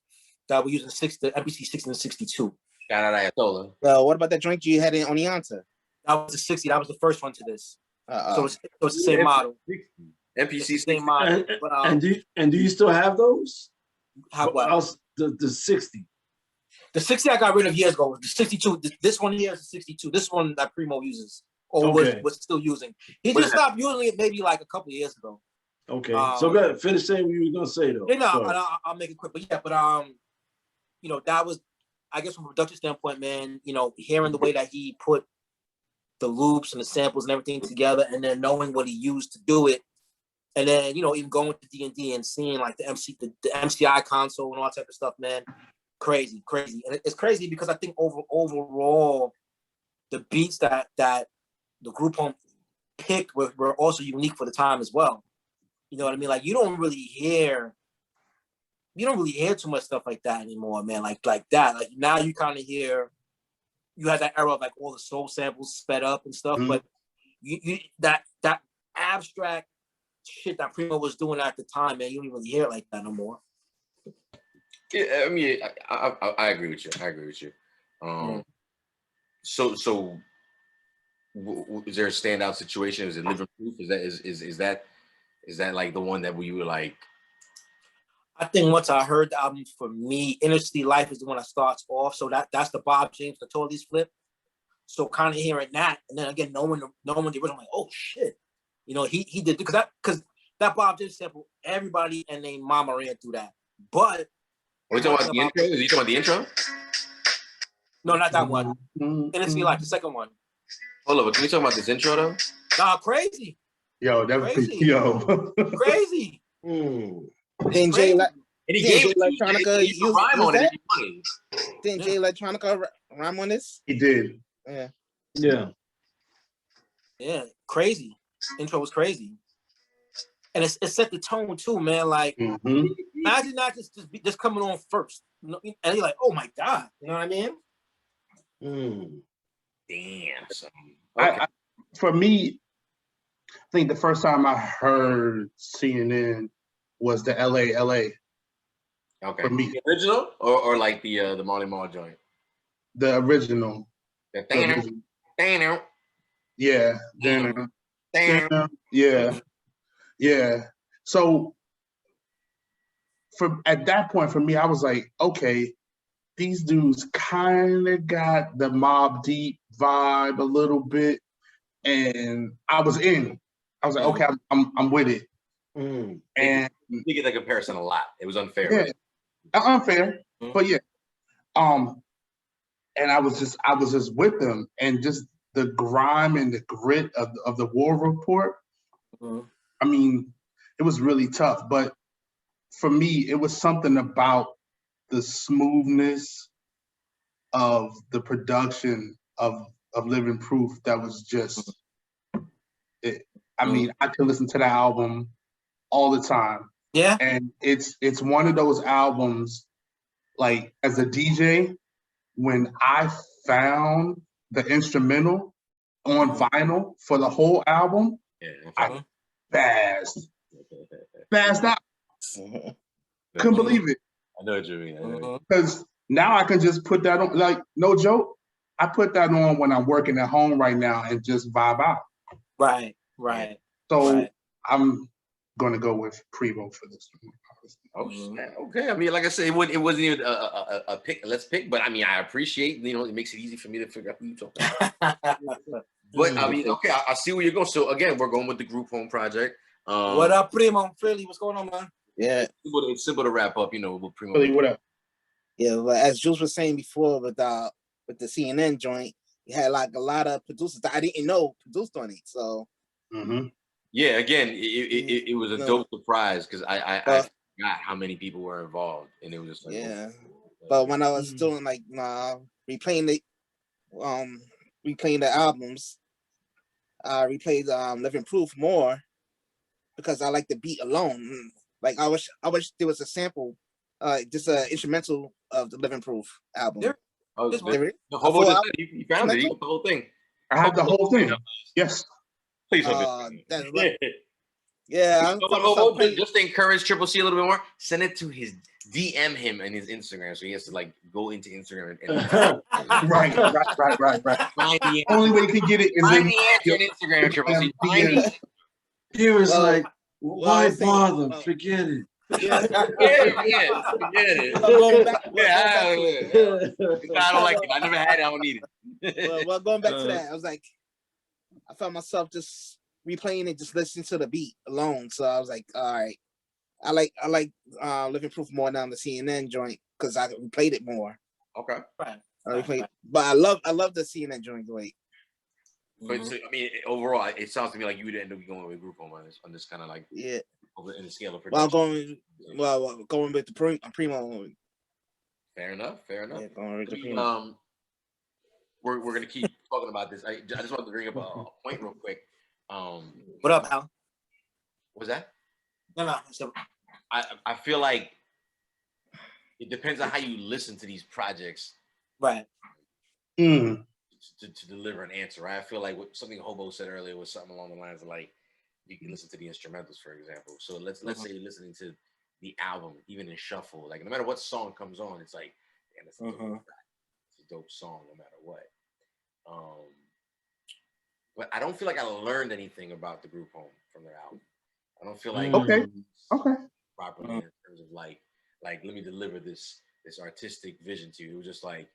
that were using the MPC 60 and 62. Shout out Ayatollah. What about that joint you had in Oneonta? That was the 60. That was the first one to this. So it's the same model. MPC same model. But, and do you still have those? How what? The 60. The 60 I got rid of years ago. The 62. This one here is the 62. This one that Preemo uses or was still using. He just stopped using it maybe like a couple of years ago. Okay. So go ahead. Finish saying what you were gonna say though. Yeah, I'll make it quick. But that was, I guess, from a production standpoint, man. Hearing the way that he put the loops and the samples and everything together, and then knowing what he used to do it. And then, even going to D&D and seeing like the MCI console and all that type of stuff, man, crazy. And it's crazy because I think overall, the beats that the Group Home picked were also unique for the time as well. You know what I mean? Like, you don't really hear you don't really hear too much stuff like that anymore, man. Like that. Like now you kind of hear, you had that era of like all the soul samples sped up and stuff, but you that abstract shit that Preemo was doing at the time, man, you don't even hear it like that no more. Yeah, I mean, I agree with you. I agree with you. So is there a standout situation? Is it Living Proof? Is that like the one that we were like? I think once I heard the album, for me, Inner City Life is the one that starts off. So that's the Bob James Notorious flip. So kind of hearing that, and then again knowing the original, I'm like, oh shit, you know, he did, because that Bob James sample, everybody and their mama ran through that. But are you talking about the intro? Is he talking about the intro? No, not that one. Inner City Life, the second one. Hold on, can we talk about this intro though? Nah, crazy. Yo, that was Crazy. Crazy. Then Jay Electronica use rhyme on that? it. Didn't Jay Electronica rhyme on this? He did. Yeah, crazy. Intro was crazy. And it set the tone too, man. Like, imagine not just coming on first. You know, and you're like, oh my God. You know what I mean? Damn. Son. Okay. For me, I think the first time I heard CNN was the LA. Okay. For me. The original or like the Marl joint? The original. Damn. Yeah. Damn. Yeah. So at that point for me, I was like, okay, these dudes kind of got the Mobb Deep vibe a little bit, and I was in. I was like, okay, I'm with it. And you get that comparison a lot. It was unfair. Yeah, right? Unfair, but yeah. And I was just with them, and just the grime and the grit of the War Report. I mean, it was really tough, but for me, it was something about the smoothness of the production of Living Proof that was just it. I mean, I could listen to that album all the time. Yeah. And it's one of those albums, like, as a DJ, when I found the instrumental on vinyl for the whole album, I spazzed out. Couldn't believe it. I know what you mean. Because now I can just put that on, like, no joke, I put that on when I'm working at home right now and just vibe out. Right. So I'm gonna go with Preemo for this one. Okay. I mean, like I said, it wasn't even a pick. Let's pick, but I mean, I appreciate, you know, it makes it easy for me to figure out who you talking about. But I mean, okay, I see where you're going. So again, we're going with the Group Home Project. What up, Preemo? Philly, what's going on, man? Yeah, it's simple to wrap up, you know, with Preemo. Philly, what up? Yeah, but as Jules was saying before with the CNN joint, you had like a lot of producers that I didn't know produced on it. So yeah, again, it was a dope surprise because I forgot how many people were involved, and it was just like But when I was doing like replaying the albums, I replayed Living Proof more because I like the beat alone. Like I wish there was a sample, just an instrumental of the Living Proof album. You found it. You got the whole thing. I have the whole thing. Yes. Please just to encourage Triple C a little bit more, send it to his DM him and his Instagram, so he has to like go into Instagram and right. The only way you can get it is find the answer on Instagram, Triple C. He was like, why bother? Forget it. Forget it. I don't like it. I never had it. I don't need it. Well, going back to that, I was like, I found myself just replaying it, just listening to the beat alone. So I was like, all right, I like Living Proof more than the CNN joint because I replayed it more. Okay, right. But I love the CNN joint. Wait. But so, I mean, overall, it sounds to me like you would end up going with Group Home on this kind of like over in the scale of production. Going with the Preemo. Fair enough. Yeah, going with the Preemo. We're gonna keep talking about this. I just wanted to bring up a point real quick. What up, Al? What's that? No. I feel like it depends on how you listen to these projects. Right. To deliver an answer, right? I feel like what something Hobo said earlier was something along the lines of like you can listen to the instrumentals, for example. So let's say you're listening to the album, even in shuffle, like no matter what song comes on, it's like, man, it's a dope track. It's a dope song, no matter what. But I don't feel like I learned anything about the group home from their album. I don't feel like okay properly in terms of like let me deliver this artistic vision to you. It was just like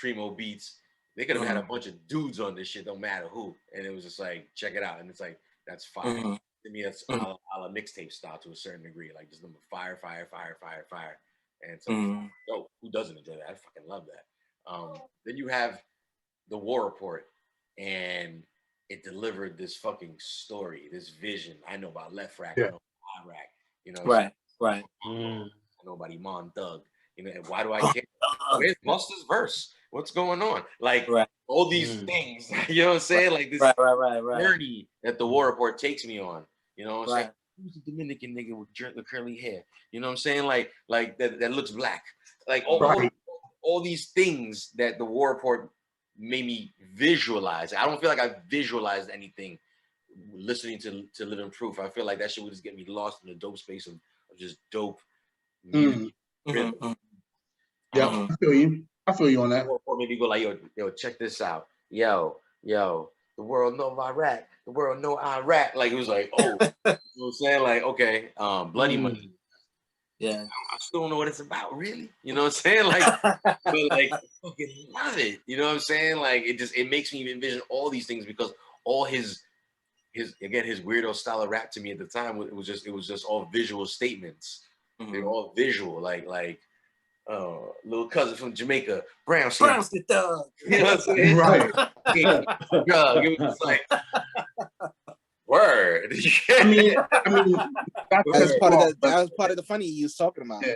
Preemo beats. They could have had a bunch of dudes on this shit, don't matter who, and it was just like check it out, and it's like that's fire. To me, that's a la mixtape style to a certain degree, like just number fire, and so oh, who doesn't enjoy that? I fucking love that. Then you have the War Report, and it delivered this fucking story, this vision. I know about Left Rack, I know about High Rack, you know, right. I know about Iman Thug, you know, and why do I care? Where's Buster's verse? What's going on? Like all these things, you know what I'm saying? Like this journey that the War Report takes me on, you know what I'm saying? Who's a Dominican nigga with the curly hair? You know what I'm saying? Like that looks black. Like all these things that the War Report made me visualize. I don't feel like I visualized anything listening to Living Proof. I feel like that shit would just get me lost in the dope space of just dope music. Yeah, I feel you on that. Or maybe go like, yo, check this out. Yo, the world know Iraq. The world know Iraq. Like it was like, oh, you know what I'm saying? Like, okay, Bloody Money. Yeah. I still don't know what it's about, really. You know what I'm saying? Like, but like, I fucking love it. You know what I'm saying? Like, it makes me envision all these things because all his weirdo style of rap to me at the time it was just all visual statements. They were all visual, like little cousin from Jamaica, Brown the thug. You know what I'm saying? Right. It was like word. I mean, that was part of the funny you was talking about. Yeah.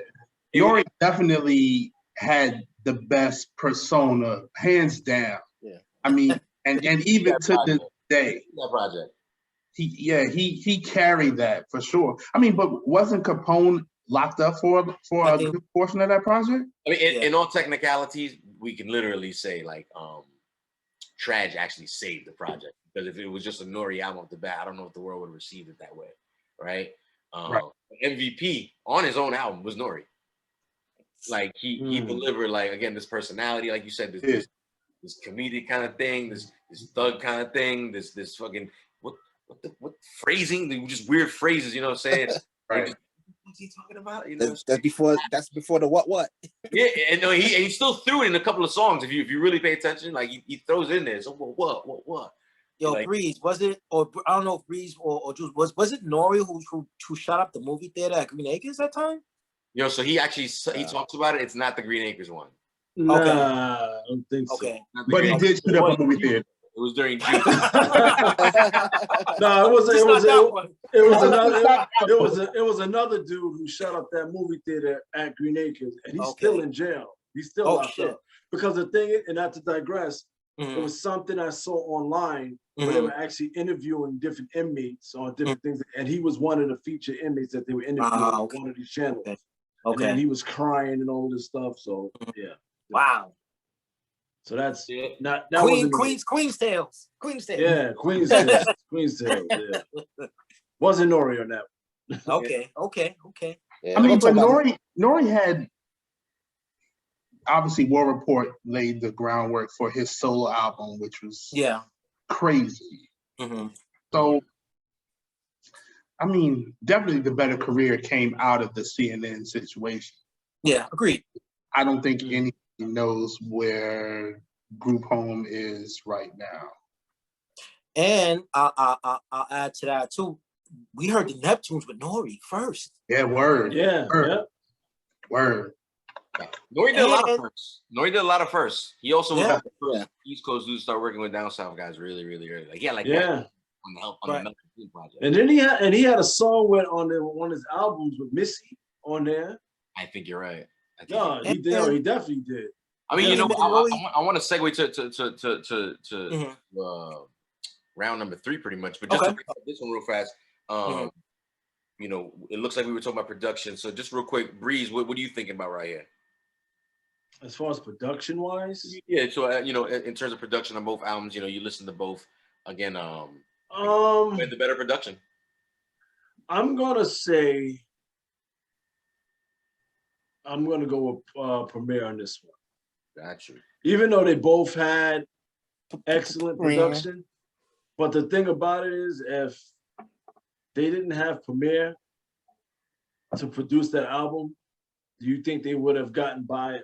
Nori definitely had the best persona, hands down. Yeah. I mean, and even to this day, that project. He carried that for sure. I mean, but wasn't Capone locked up for a good portion of that project? I mean, in all technicalities, we can literally say like Traj actually saved the project, because if it was just a Nori album off the bat, I don't know if the world would have received it that way, right? MVP on his own album was Nori. Like he delivered, like, again, this personality, like you said, this comedic kind of thing, this thug kind of thing, this fucking what phrasing, just weird phrases, you know what I'm saying? Right. Like, what's he talking about? You know, that's before the what? Yeah, and no, he still threw it in a couple of songs. If you really pay attention, like he throws it in there. So what? Yo, like, Breeze, was it, or I don't know if Breeze or Jules, was it Nori who shot up the movie theater at Green Acres that time? Yo, so he talks about it. It's not the Green Acres one. Nah, I don't think so. Okay. But he did shoot up a movie theater. It was during June. No, it was another dude who shot up that movie theater at Green Acres, and he's still in jail. He's still locked up. Because the thing is, and not to digress, it was something I saw online where they were actually interviewing different inmates on different things, and he was one of the featured inmates that they were interviewing on one of these channels. Okay. And he was crying and all of this stuff. So yeah. Wow. So that's not Queen's Tales. Yeah, Queen's Tales. Yeah. Wasn't Nori on that one. Okay. Yeah, I mean, but Nori had, obviously, War Report laid the groundwork for his solo album, which was crazy. So, I mean, definitely the better career came out of the CNN situation. Yeah, agreed. I don't think anybody knows where Group Home is right now. And I'll add to that too. We heard the Neptunes with Nori first. Yeah, word. Yeah. Word. Nori did a lot of firsts. He also was the first East Coast dude to start working with down south guys really, really early. Like on the Melting project. And then he had a song on one of his albums with Missy on there. I think you're right. He definitely did. I mean, I want to segue to round number 3 pretty much, but just to pick up this one real fast. you know, it looks like we were talking about production. So just real quick, Breeze, what are you thinking about right here? As far as production wise, Yeah. So you know, in terms of production on both albums, you know, you listen to both. Again, with the better production. I'm gonna say I'm gonna go with Premier on this one. Got you. Even though they both had excellent Premier. production, but the thing about it is, if they didn't have Premier to produce that album, do you think they would have gotten by it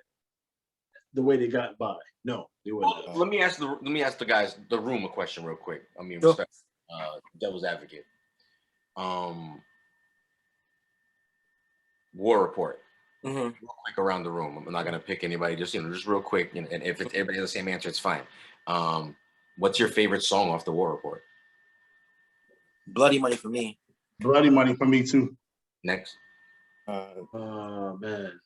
the way they got by? No, they wouldn't. Well, let me ask the guys, the room, a question real quick. I mean, Sure. respect, devil's advocate. War Report. Mm-hmm. Real quick around the room. I'm not gonna pick anybody. Just just real quick. And if everybody has the same answer, it's fine. What's your favorite song off the War Report? Bloody Money for me. Bloody Money for me too. Next. Man.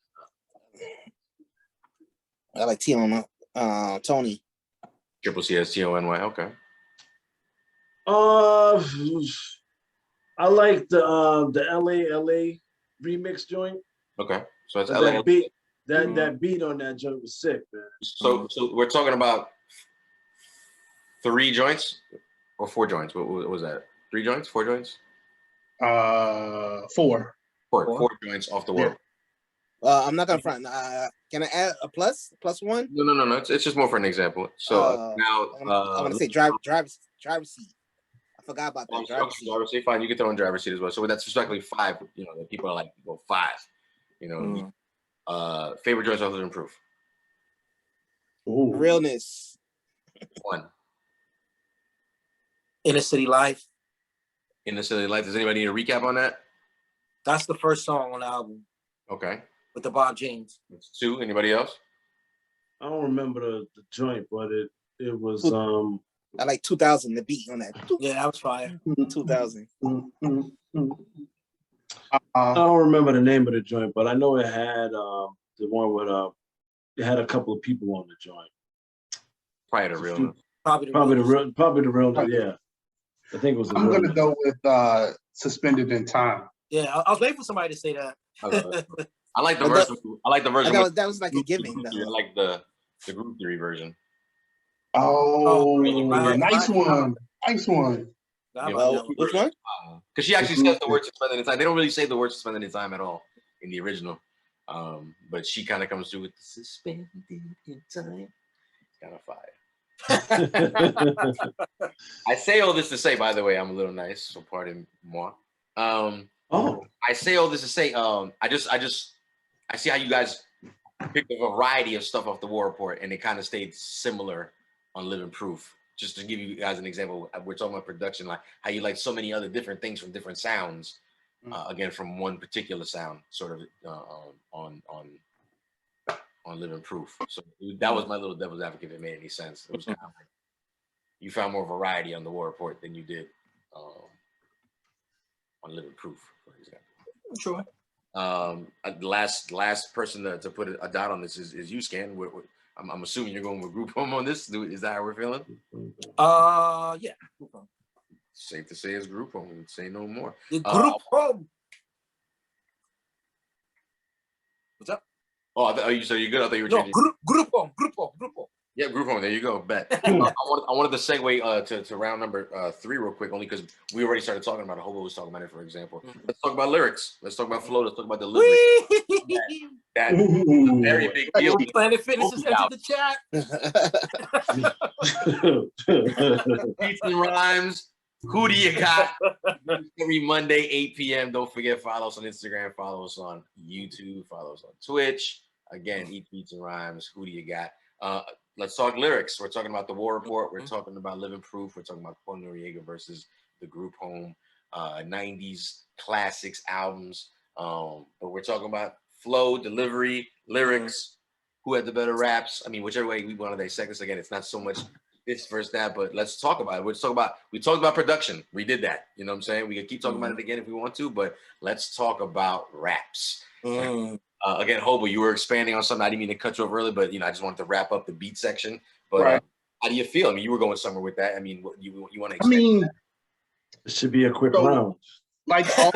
I like Tony. Triple CSTONY. Okay. I like the LA remix joint. Okay. So it's That LA. beat that beat on that joint was sick, man. So we're talking about 3 joints or 4 joints. What was that? 3 joints? 4 joints? 4. 4 joints off the War. I'm not gonna front. Can I add a plus one? No. It's just more for an example. So now I'm gonna say driver's seat. I forgot about that. Driver's seat. Fine, you can throw in driver's seat as well. So that's respectively 5. You know, that people are like, well, 5. You know, favorite joints other than Proof. Ooh. Realness. 1. Inner City Life. In the City Life. Does anybody need a recap on that? That's the first song on the album Okay. with the Bob James. 2. Anybody else? I don't remember the joint, but it was I like 2000. The beat on that. Yeah, that was fire. 2000. I don't remember the name of the joint, but I know it had the one with it had a couple of people on the joint. Probably the real. Probably the real. Yeah, I think it was. I'm gonna go with Suspended in Time. Yeah, I was waiting for somebody to say that. I like the version. I like the version. That was like a given. I like the Group Theory version. Oh, right. nice one. Nice one. Which one? Because she actually says the word suspended in time. They don't really say the word suspended in time at all in the original. But she kind of comes through with the suspended in time. Kind of fire. I say all this to say, by the way, I'm a little nice, so pardon moi. I say all this to say, I see how you guys picked a variety of stuff off the War Report, and it kind of stayed similar on Living Proof. Just to give you guys an example, we're talking about production, like how you like so many other different things from different sounds, again from one particular sound, sort of on Living Proof. So that was my little devil's advocate. If it made any sense. It was kind of like you found more variety on the War Report than you did on Living Proof, for example. Sure. Last person to put a dot on this is you, Scan. I'm assuming you're going with Group Home on this. Is that how we're feeling? Yeah. Group Home. Safe to say it's Group Home. Say no more. The Group Home. What's up? Oh, so you're good? I thought you were changing. Group Home. Yeah, Group Home. There you go. Bet. I wanted to segue to round number 3 real quick, only because we already started talking about it. Hobo was talking about it, for example. Let's talk about lyrics. Let's talk about flow. Let's talk about delivery. That's a very big deal. Planet Fitness has entered the chat. Beats and rhymes. Who do you got? Every Monday, 8 p.m. Don't forget, follow us on Instagram, follow us on YouTube, follow us on Twitch. Again, Eat Beats and Rhymes. Who do you got? Let's talk lyrics. We're talking about the War Report. We're talking about Living Proof. We're talking about CAPONE NOREAGA versus the Group Home. 90s classics albums. But we're talking about flow, delivery, lyrics. Who had the better raps? I mean, whichever way we want to dissect this. Again, it's not so much this versus that, but let's talk about it. We talked about production. We did that. You know what I'm saying? We can keep talking about it again if we want to, but let's talk about raps. Again, Hobo, you were expanding on something. I didn't mean to cut you off early, but I just wanted to wrap up the beat section. But how do you feel? I mean, you were going somewhere with that. I mean, you want to expand? It should be a quick round. Like all,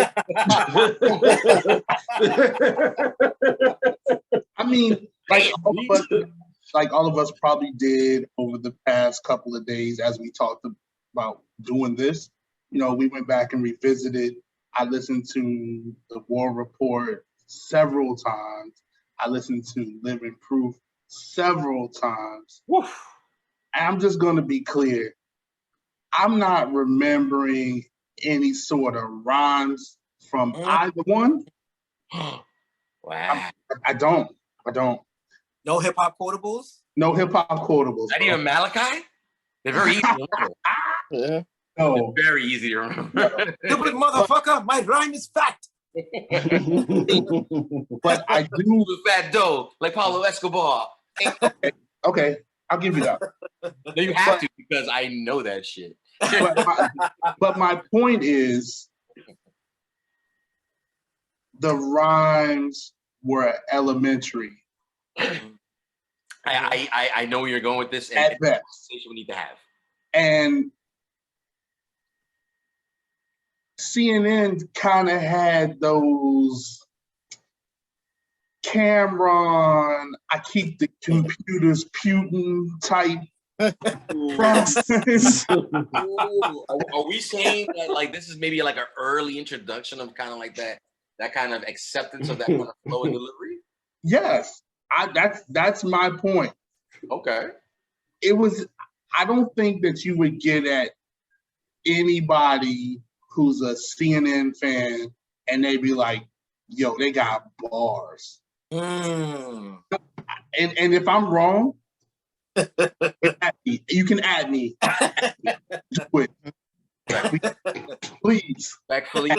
I mean, like all of us probably did over the past couple of days as we talked about doing this. You know, we went back and revisited. I listened to the War Report several times. I listened to Living Proof several times. Woof. I'm just going to be clear. I'm not remembering any sort of rhymes from either one. Wow. I don't. No hip hop quotables? No hip hop quotables. Not even Malachi? They're very easy to remember. Yeah. No. They're very easy to remember. Stupid motherfucker, my rhyme is fact. But I do. With fat dough, like Pablo Escobar. Okay, I'll give you that. No, you have to because I know that shit. But my point is, the rhymes were elementary I know where you're going with this, and at best. Conversation we need to have. And CNN kind of had those Cameron, I keep the computers Putin type. Are we saying that like this is maybe like an early introduction of kind of like that kind of acceptance of that kind of flow and delivery? Yes, that's my point. Okay. It was. I don't think that you would get at anybody who's a CNN fan and they be like, "Yo, they got bars." And if I'm wrong, you can add me. Do it. Please. Respectfully,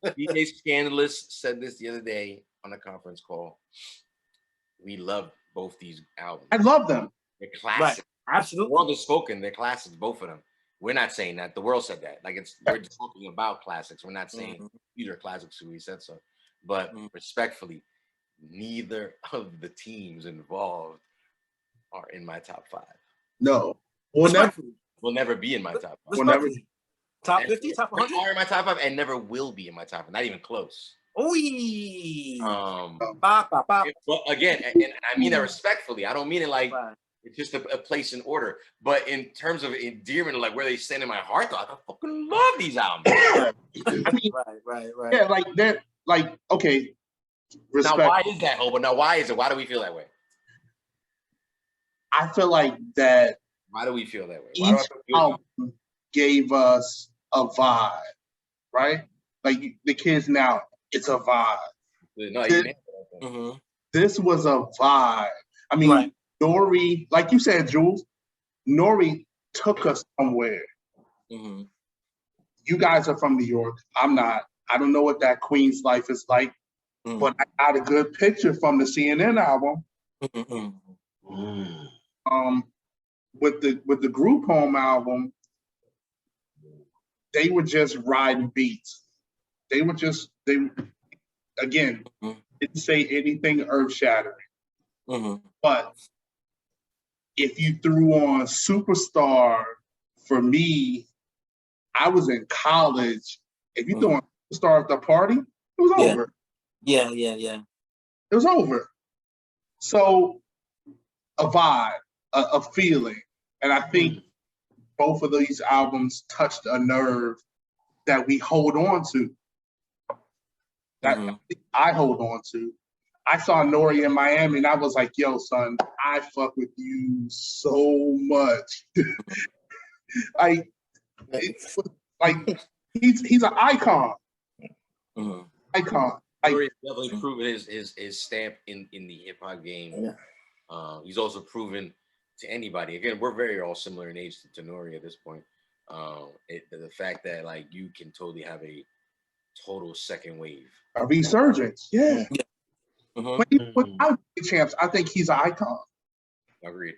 DJ Scandalous said this the other day on a conference call. We love both these albums. I love them. They're classics. Right. Absolutely. The world has spoken. They're classics, both of them. We're not saying that. The world said that. Like we're just talking about classics. We're not saying these are classics who we said so. But respectfully, neither of the teams involved are in my top 5. No. Will never be in my top 5. Will never. Top 50, top 100? Are in my top 5 and never will be in my top 5. Not even close. Ooh. But again, and I mean that respectfully. I don't mean it like it's just a place in order. But in terms of endearment, like where they stand in my heart, though, I fucking love these albums. I mean, right. Yeah, like that. Like okay. Respect. Now, why is that, Hobo? Now, why is it? Why do we feel that way? I feel like that. Why do we feel that way? Each album gave us a vibe, right? Like the kids now, it's a vibe. No, this was a vibe. I mean, Nori, like you said, Jules, Nori took us somewhere. You guys are from New York. I'm not. I don't know what that Queen's life is like, but I got a good picture from the CNN album. With the group home album, they were just riding beats. They again didn't say anything earth shattering. But if you threw on Superstar, for me, I was in college. If you threw on Superstar at the party, it was over. Yeah. It was over. So a vibe, a feeling. And I think both of these albums touched a nerve that we hold on to. That I hold on to. I saw Nori in Miami and I was like, yo, son, I fuck with you so much. He's an icon. Icon. Nori definitely proven his stamp in the hip hop game. He's also proven to anybody. Again, we're very all similar in age to Nori at this point. The fact that like you can totally have a total second wave. A resurgence, yeah. Without the champs, I think he's an icon. Agreed.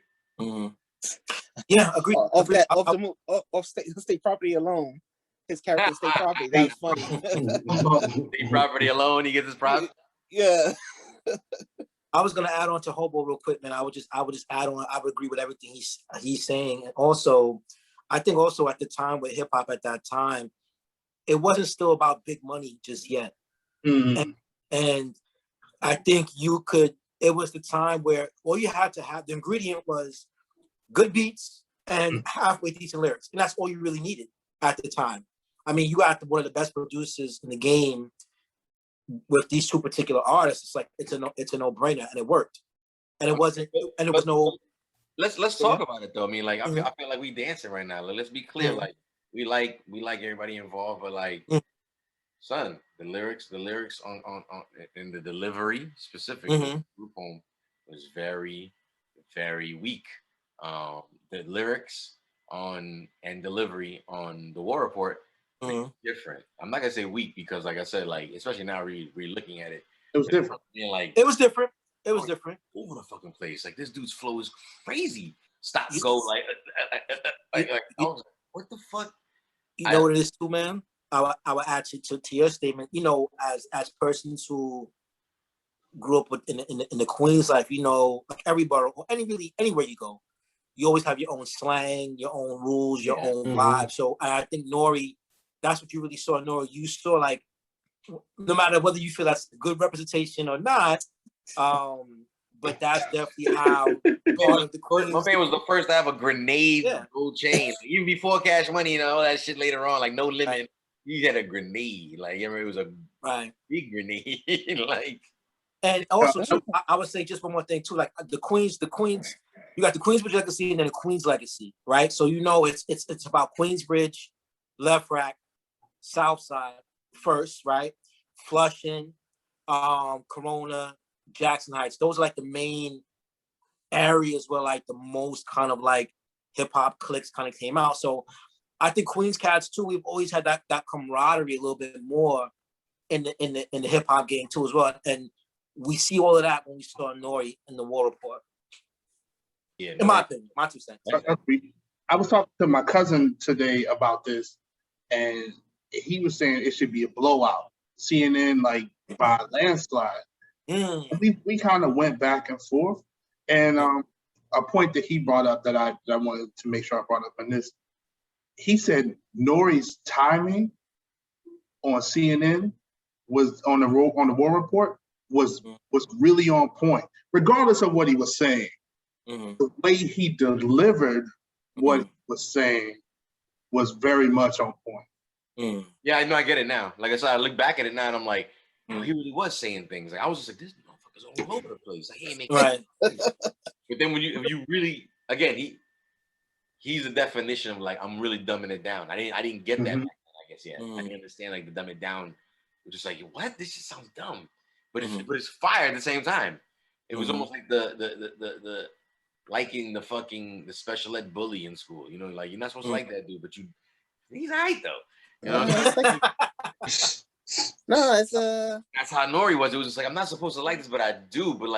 Yeah, agreed. Off state property alone, his character state property. That was funny. State property alone, he gets his property. Yeah. I was gonna add on to Hobo real quick, man. I would just add on. I would agree with everything he's saying. And also, I think also at the time with hip hop at that time, it wasn't still about big money just yet. And I think it was the time where all you had to have, the ingredient was good beats and halfway decent lyrics. And that's all you really needed at the time. I mean, you got one of the best producers in the game with these two particular artists. It's like, it's a no-brainer, and it worked. And it wasn't, and it was no. Let's talk about it though. I mean, like, I feel like we dancing right now. Let's be clear. Like, we like everybody involved, but like, son, the lyrics on in the delivery specifically, Group Home was very, very weak. The lyrics on and delivery on the War Report different. I'm not gonna say weak because, like I said, like especially now re looking at it, it was different. Like it was different. It was different. Over the fucking place. Like this dude's flow is crazy. Stop, go like I was like, what the fuck? You know what it is too, man. I would add to your statement. You know, as persons who grew up in the Queens life, you know, like every borough or anywhere you go, you always have your own slang, your own rules, your own vibe. So I think Nori, that's what you really saw in Nori. You saw like, no matter whether you feel that's a good representation or not, but that's definitely how part of the Queens. My man was the first to have a grenade gold chain. Like, even before Cash Money and all that shit later on, like No Limit, right. He had a grenade. Like, you remember, it was a big grenade. Like, and also too, I would say just one more thing too, like the Queens, you got the Queensbridge legacy and then the Queens legacy, right? So you know it's about Queensbridge, Left Rack, South Side first, right? Flushing, Corona, Jackson Heights. Those are like the main areas where like the most kind of like hip hop cliques kind of came out. So I think Queens cats too, we've always had that camaraderie a little bit more in the hip hop game too as well. And we see all of that when we saw Nori in the War Report. Yeah, in my opinion, my 2 cents. I was talking to my cousin today about this, and he was saying it should be a blowout. CNN like by a landslide. We kind of went back and forth, and a point that he brought up that I wanted to make sure I brought up on this. He said Nori's timing on CNN was on the War Report was really on point, regardless of what he was saying. The way he delivered what he was saying was very much on point. Yeah, I know. I get it now. Like I said, I look back at it now and I'm like, he really was saying things. Like I was just like, this motherfucker's all over the place. Like he ain't making sense. But then if you really, again, he's the definition of like, I'm really dumbing it down. I didn't get that back then, I guess. Yeah, I didn't understand like the dumb it down. We're just like, what? This just sounds dumb, but it's fire at the same time. It was almost like the liking the special ed bully in school. You know, like you're not supposed to like that dude, but he's alright though. You know what I'm saying? No, it's that's how Nori was. It was just like, I'm not supposed to like this, but I do. But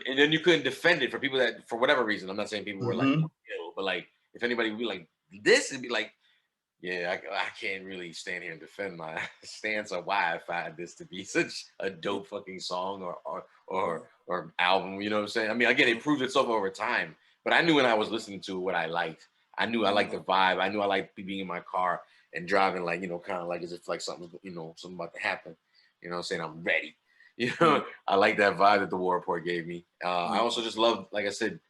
and then you couldn't defend it for people that, for whatever reason, I'm not saying people were like ill, but like if anybody would be like this, it'd be like, yeah, I can't really stand here and defend my stance on why I find this to be such a dope fucking song or album. You know what I'm saying? I mean, again, it proved itself over time, but I knew when I was listening to what I liked. I knew I liked the vibe. I knew I liked being in my car and driving, like, you know, kind of like as if like something about to happen. You know what I'm saying? I'm ready. You know, I like that vibe that the War Report gave me. I also just love, like I said,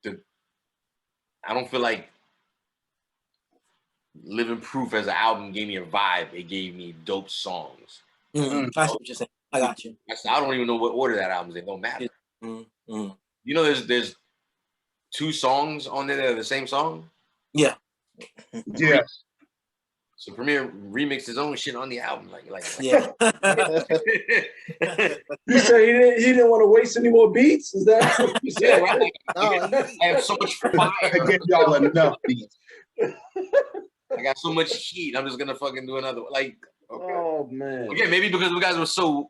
I don't feel like Living Proof as an album gave me a vibe. It gave me dope songs. That's what you're saying. I got you. I don't even know what order that album's in. It don't matter. You know, there's 2 songs on there that are the same song. Yeah. Yeah. So Premier remixed his own shit on the album, like yeah. You say he didn't want to waste any more beats? Is that what you said? Right? I have so much fire. I give y'all enough beats. I got so much heat. I'm just gonna fucking do another one. Like, okay. Oh man. Okay, maybe because you guys were so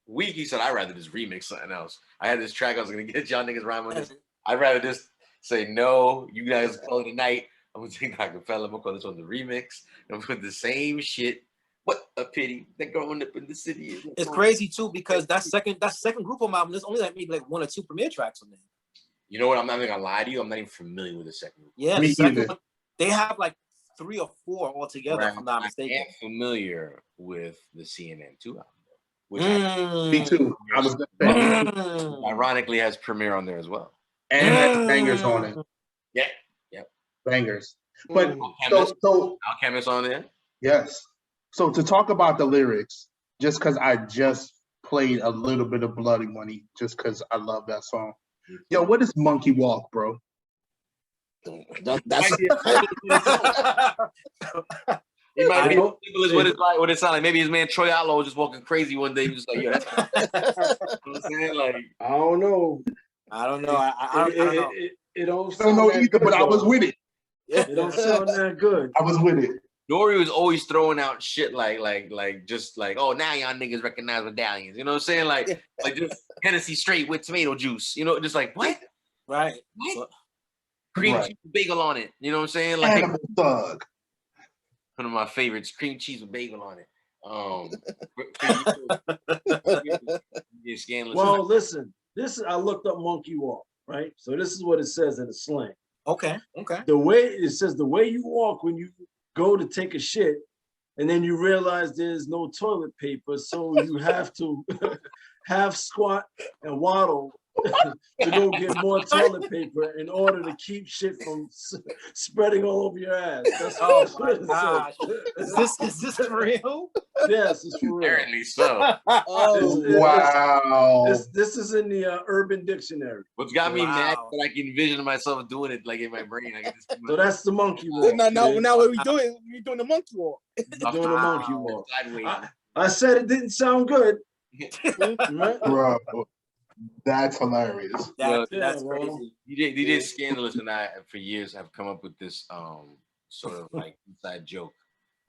weak, he said, I'd rather just remix something else. I had this track I was gonna get y'all niggas rhyme on this. I'd rather just say no, you guys call it a night. I'm gonna take Rockefeller, I'm gonna call this one the remix. I'm gonna put the same shit. What a pity that growing up in the city is. It's crazy too, because that second group of album, there's only like maybe like 1 or 2 Premier tracks on there. You know what? I'm not even gonna lie to you. I'm not even familiar with the second group. Yeah, the second one, they have like 3 or 4 altogether, if I'm not mistaken. I am familiar with the CNN 2 album, which Me too. I was gonna say, ironically has Premier on there as well. and it has bangers on it. Yeah. Bangers. But Alchemist, so Alchemist on there. yes. So to talk about the lyrics, just because I just played a little bit of Bloody Money, just because I love that song. Yo, what is Monkey Walk, bro? That's It might be as simple as what it sounds like. Maybe his man Troy Outlaw was just walking crazy one day. He was just like, yo, that's you know what I'm saying? Like, I don't know. I don't know. I don't know. It don't I don't know either, but I was with it. It don't sound that good. I was with it. Nori was always throwing out shit like just like, oh, now y'all niggas recognize medallions. You know what I'm saying? Like just Hennessy straight with tomato juice. You know, just like, what? Right. What? Cream cheese with bagel on it. You know what I'm saying? Like Animal Thug. one of my favorites, cream cheese with bagel on it. Scandalous. Well, listen, I looked up Monkey Walk, right? So this is what it says in the slang. Okay. The way you walk when you go to take a shit, and then you realize there's no toilet paper, so you have to half squat and waddle to go get more toilet paper in order to keep shit from spreading all over your ass. That's my gosh. Is this real? Yes, it's for real. Apparently so. Wow. This is in the Urban Dictionary. What's got me mad that I can envision myself doing it like in my brain. So that's the monkey walk. now what we doing? We doing the monkey walk. You're doing the monkey walk. Sideways. I said it didn't sound good. Right? Bro, that's hilarious. That's crazy. DJ Scandalous and I for years have come up with this sort of like inside joke,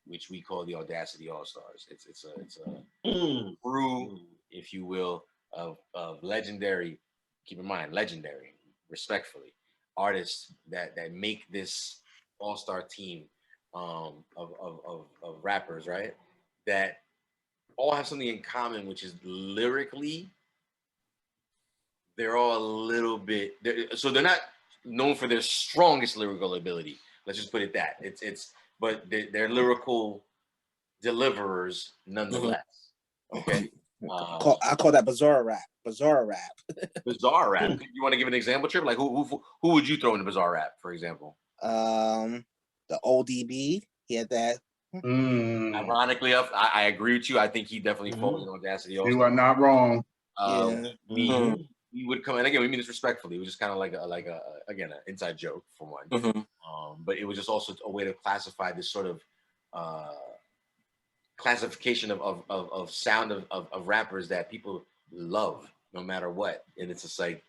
which we call the Audacity All Stars. It's a crew, if you will, of legendary, keep in mind, legendary, respectfully, artists that make this all-star team of rappers, right? That all have something in common, which is lyrically, they're all a little bit. So they're not known for their strongest lyrical ability. Let's just put it that. But they're lyrical deliverers nonetheless. Okay. I call that bizarre rap. Bizarre rap. Bizarre rap. You want to give an example, Trip? Like who would you throw in the bizarre rap, for example? The ODB. He had that. Ironically, I agree with you. I think he definitely falls in Audacity. Also. You are not wrong. We would come, and again, we mean this respectfully. It was just kind of like an inside joke for one. But it was just also a way to classify this sort of classification of sound of rappers that people love no matter what. And it's just like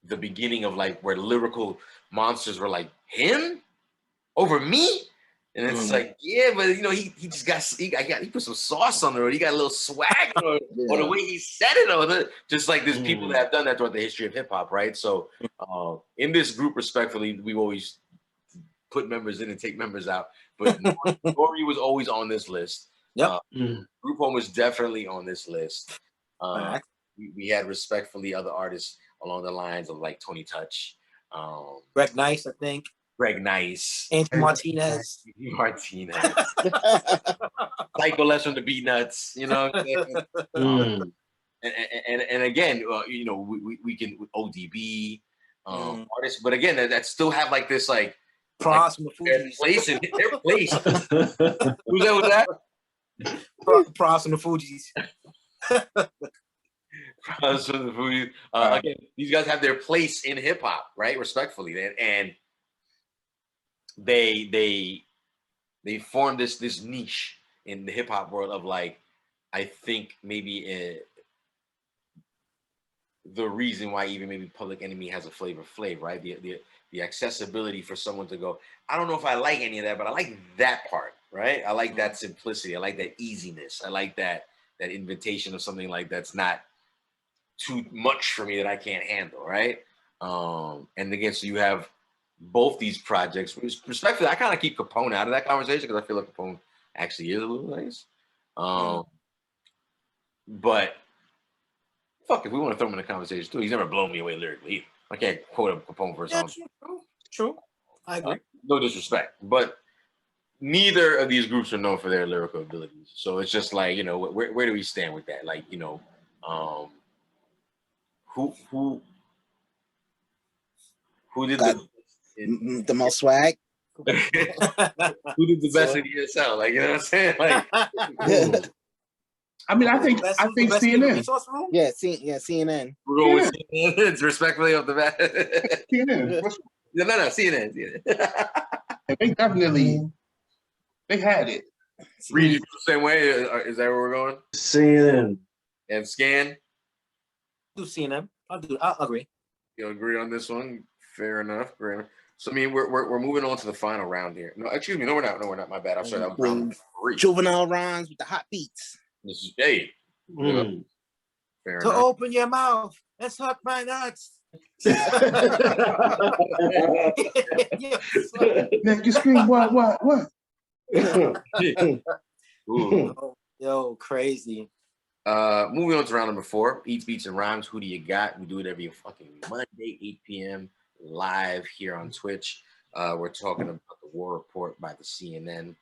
the beginning of like where lyrical monsters were like, him over me. And it's like, yeah, but you know, he put some sauce on it, or he got a little swag, or the way he said it, or just like there's people that have done that throughout the history of hip hop, right? So in this group, respectfully, we've always put members in and take members out. But Nori was always on this list. Yep. Group Home was definitely on this list. We had respectfully other artists along the lines of like Tony Touch, Greg Nice, I think. Greg Nice, Anthony Martinez, Psycho Les from the Beat Nuts, you know what I'm saying? And again, you know, we can ODB artists, but again, that still have like this like Pros from the their place in their place. Who's that? Pros from the Fugees. Pros from the Fugees. Again, these guys have their place in hip hop, right? Respectfully, and they formed this niche in the hip hop world of like, I think maybe the reason why even maybe Public Enemy has a Flavor Flav, right? The accessibility for someone to go, I don't know if I like any of that, but I like that part, right? I like that simplicity. I like that easiness. I like that invitation of something like that's not too much for me that I can't handle, right? And again, so you have both these projects. Respectfully, I kind of keep Capone out of that conversation because I feel like Capone actually is a little nice. But fuck, if we want to throw him in the conversation too, he's never blown me away lyrically either. I can't quote a Capone for a song. True. I agree. No disrespect, but neither of these groups are known for their lyrical abilities. So it's just like, you know, where do we stand with that? Like, you know, who did Got the most swag. who did the best in ESL? Like, you know what I'm saying? Like, I mean, I think CNN. Yeah, CNN. we're going with CNN. It's respectfully off the bat. CNN. No, CNN. They definitely they had it. Read you the same way? Is that where we're going? CNN. And Scan? Do CNN. I'll agree. You'll agree on this one? Fair enough. So I mean, we're moving on to the final round here. No, excuse me. No, we're not. No, we're not. My bad. I'm sorry. That was round 3. Juvenile rhymes with the hot beats. This is fair To enough. open your mouth and suck my nuts. Make you scream, what? Ooh. Yo, crazy. Moving on to round number 4, Eats, Beats, and Rhymes. Who do you got? We do it every fucking Monday, 8 p.m. live here on Twitch. We're talking about the War Report by the CNN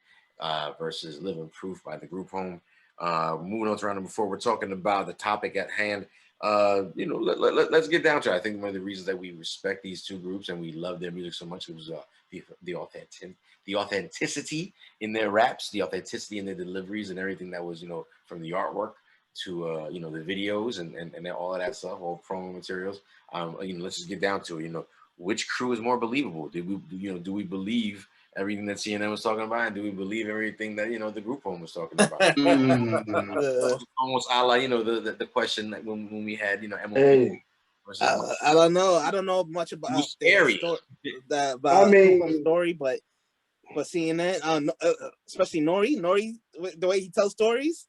versus Living Proof by the Group Home. Moving on to round number 4, we're talking about the topic at hand. You know, let's get down to it. I think one of the reasons that we respect these two groups and we love their music so much was the authenticity in their raps, the authenticity in their deliveries, and everything that was, you know, from the artwork to you know, the videos and all of that stuff, all promo materials. You know, let's just get down to it. You know, which crew is more believable? Do we believe everything that CNN was talking about, and do we believe everything that, you know, the Group Home was talking about? Almost a la, you know, the question that when we had, you know, Emily. I don't know much about their story, story, but CNN, especially Nori, the way he tells stories.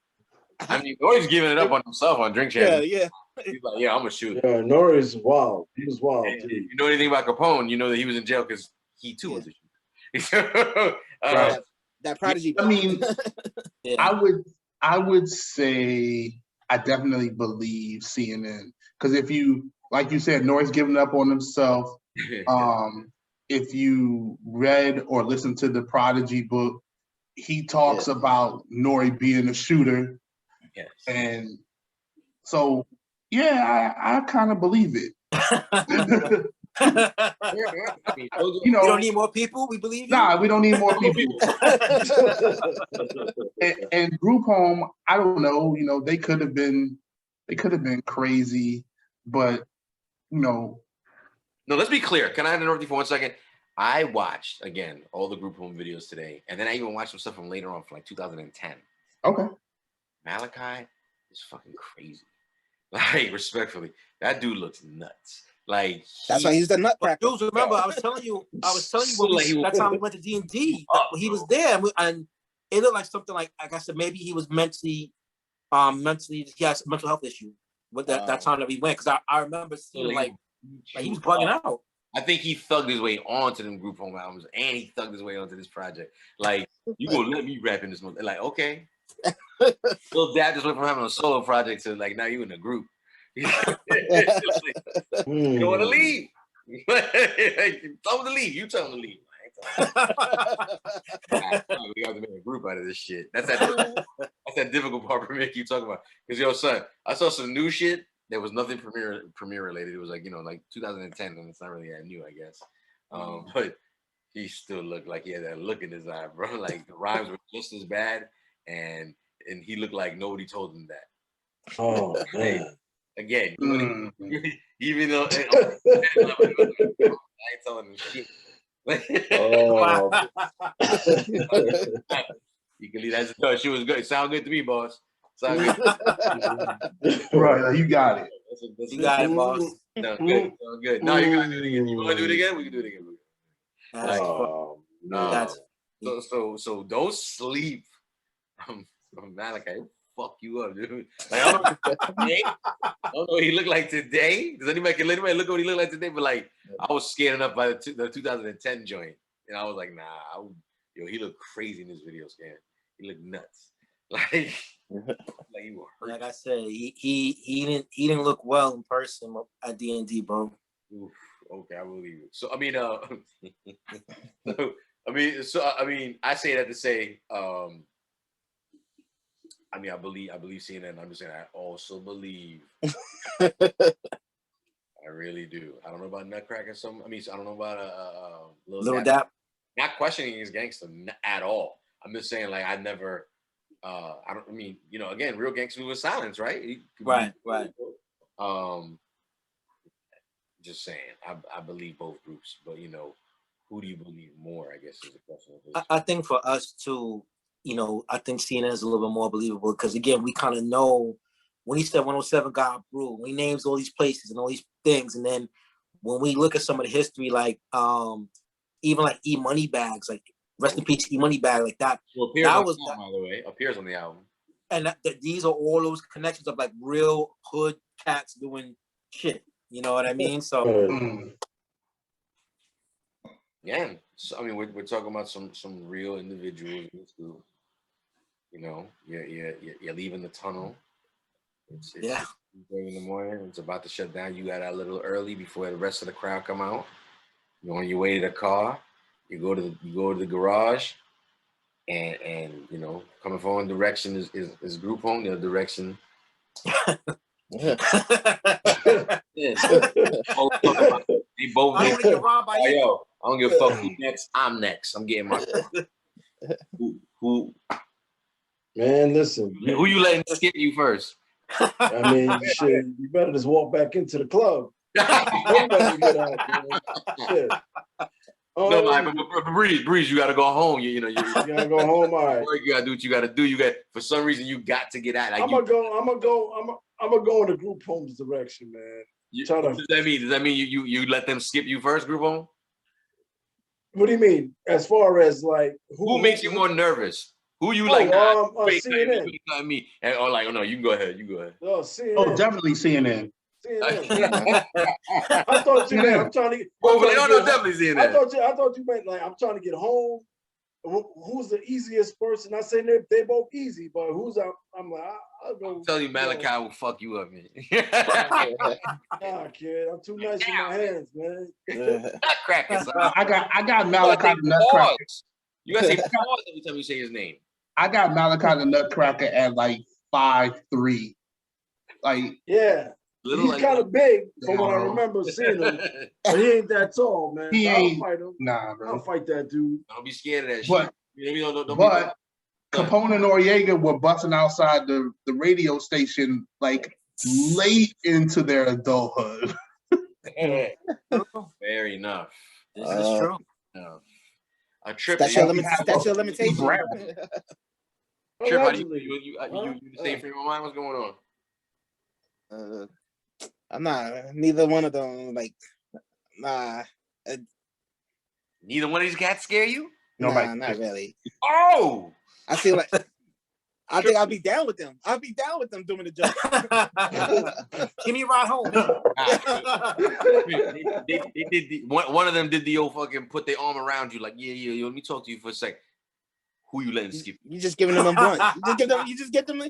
I mean, Nori's giving it up on himself on Drink Champ. Yeah. He's like, yeah, I'm gonna shoot. Yeah, Nori's wild. He was wild. And you know anything about Capone? You know that he was in jail because he too was a shooter. Right. That prodigy. I mean, I would say I definitely believe CNN, because if you, like you said, Nori's giving up on himself. If you read or listened to the Prodigy book, he talks about Nori being a shooter. Yes. And so, yeah, I kind of believe it. You know, we don't need more people. We believe you. Nah, we don't need more people. and Group Home, I don't know. You know, they could have been crazy, but you know. No, let's be clear. Can I interrupt you for 1 second? I watched again all the Group Home videos today, and then I even watched some stuff from later on, from like 2010. Okay. Malachi is fucking crazy. Like, respectfully, that dude looks nuts. Like, that's why he's the nutcracker. Dudes, remember, I was telling you when that time we went to D&D, he was there, and it looked like something like I said, maybe he was mentally, he has a mental health issue with that time that we went, because I remember seeing like he was bugging out. I think he thugged his way onto them Group Home albums, and he thugged his way onto this project. Like, you gonna let me rap in this month? Like, okay. Lil Dap just went from having a solo project to like now you in a group. You don't want to leave. Tell him to leave. You tell him to leave. We got to make a group out of this shit. That's that difficult part Premier keep talking about. Because yo, son, I saw some new shit. There was nothing Premier related. It was like, you know, like 2010, and it's not really that new, I guess. But he still looked like he had that look in his eye, bro. Like the rhymes were just as bad, and he looked like nobody told him that. Oh man. Again, even though I ain't telling him shit. You can leave that. No, she was good. Sound good to me, boss. Sound good. Right, you got it. You got it, boss. Sound good. Sound good. No, you gotta do it again. You want to do it again? We can do it again. So don't sleep from Malachi. Fuck you up, dude. Like, I don't know what he looked like today. Does anybody look at what he looked like today? But like, I was scared enough by the 2010 joint, and I was like, nah, he looked crazy in this video scan. He looked nuts. Like he was hurt. Like I said, he didn't look well in person at D&D, bro. Oof, okay, I believe it. So I mean, I mean, I say that to say, I mean, I believe CNN. I'm just saying, I also believe. I really do. I don't know about Nutcracker. I don't know about Little Dap. Not questioning his gangster at all. I'm just saying, like, I never. I mean, again, real gangster with silence, right? Right. Just saying, I believe both groups, but who do you believe more? I guess is the question. I think for us too, I think CNN is a little bit more believable because again, we kind of know when he said 107 got approved, when he names all these places and all these things, and then when we look at some of the history, like even like E Money Bags, like rest in peace E Money Bag, like that. That was that, by the way, appears on the album. And these are all those connections of like real hood cats doing shit. You know what I mean? So. Yeah, so, I mean, we're talking about some real individuals in this group. You're leaving the tunnel. It's 3 in the morning. It's about to shut down. You got out a little early before the rest of the crowd come out. You're on your way to the car. You go to the garage, and coming from one direction is group home. The other direction. They both. I don't get robbed by you. I don't give a fuck who's next. I'm next. I'm getting my. Who? Man, listen. Who you letting skip you first? I mean, shit. You better just walk back into the club. Shit. No, but Breeze, you gotta go home. You gotta go home. All right. You gotta do what you gotta do. For some reason you got to get out. Like, I'm gonna go in the group home's direction, man. What does that mean? Does that mean you let them skip you first, group home? What do you mean? As far as like who makes you more nervous? Who you like? CNN. Me. Or like, oh no, you can go ahead. Oh, CNN. Oh, definitely CNN. CNN. I thought you meant I'm trying to. Definitely CNN. I thought you meant like I'm trying to get home. Who's the easiest person? I say they both easy, but who's I'm like I'll go. I'm telling you, Malachi will fuck you up, man. Nah, kid, I'm too nice with my hands, man. Nutcrackers. I got Malachi the Nutcracker. You gotta say pause every time you say his name. I got Malachi the Nutcracker at like 5'3". Like he's kind of big from what I remember seeing him, but he ain't that tall, man. He ain't. I'll fight him. Nah, bro. I'll fight that dude. Don't be scared of that shit. But Capone and Noriega were busting outside the radio station like late into their adulthood. Fair enough. This is true. A trip. That's your limitation. Trip, you the same frame of mind? What's going on? I'm not. Neither one of them. Like, nah. Neither one of these cats scare you? No, not really. Oh, I feel like. I think I'll be down with them. I'll be down with them doing the job. Give me a ride home. They did one of them did the old fucking put their arm around you like, yeah, let me talk to you for a sec. Who you letting skip? You just giving them a blunt. You just give them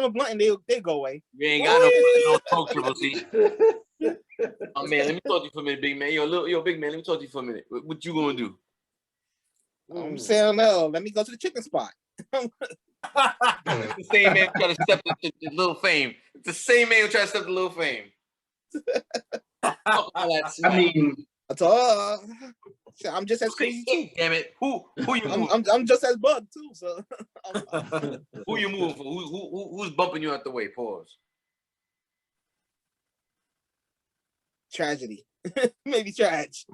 a blunt and they go away. You ain't got no talk, Triple C. Oh man, let me talk to you for a minute, big man. Yo, big man, let me talk to you for a minute. What you gonna do? I'm saying no. Let me go to the chicken spot. It's the same man trying to step to Lil Fame. It's the same man who tried to step to Lil Fame. I mean, I'm just as crazy too. Damn it! Who you? I'm just as bug too. So who you moving for? Who's bumping you out the way? Pause. Tragedy, maybe trash.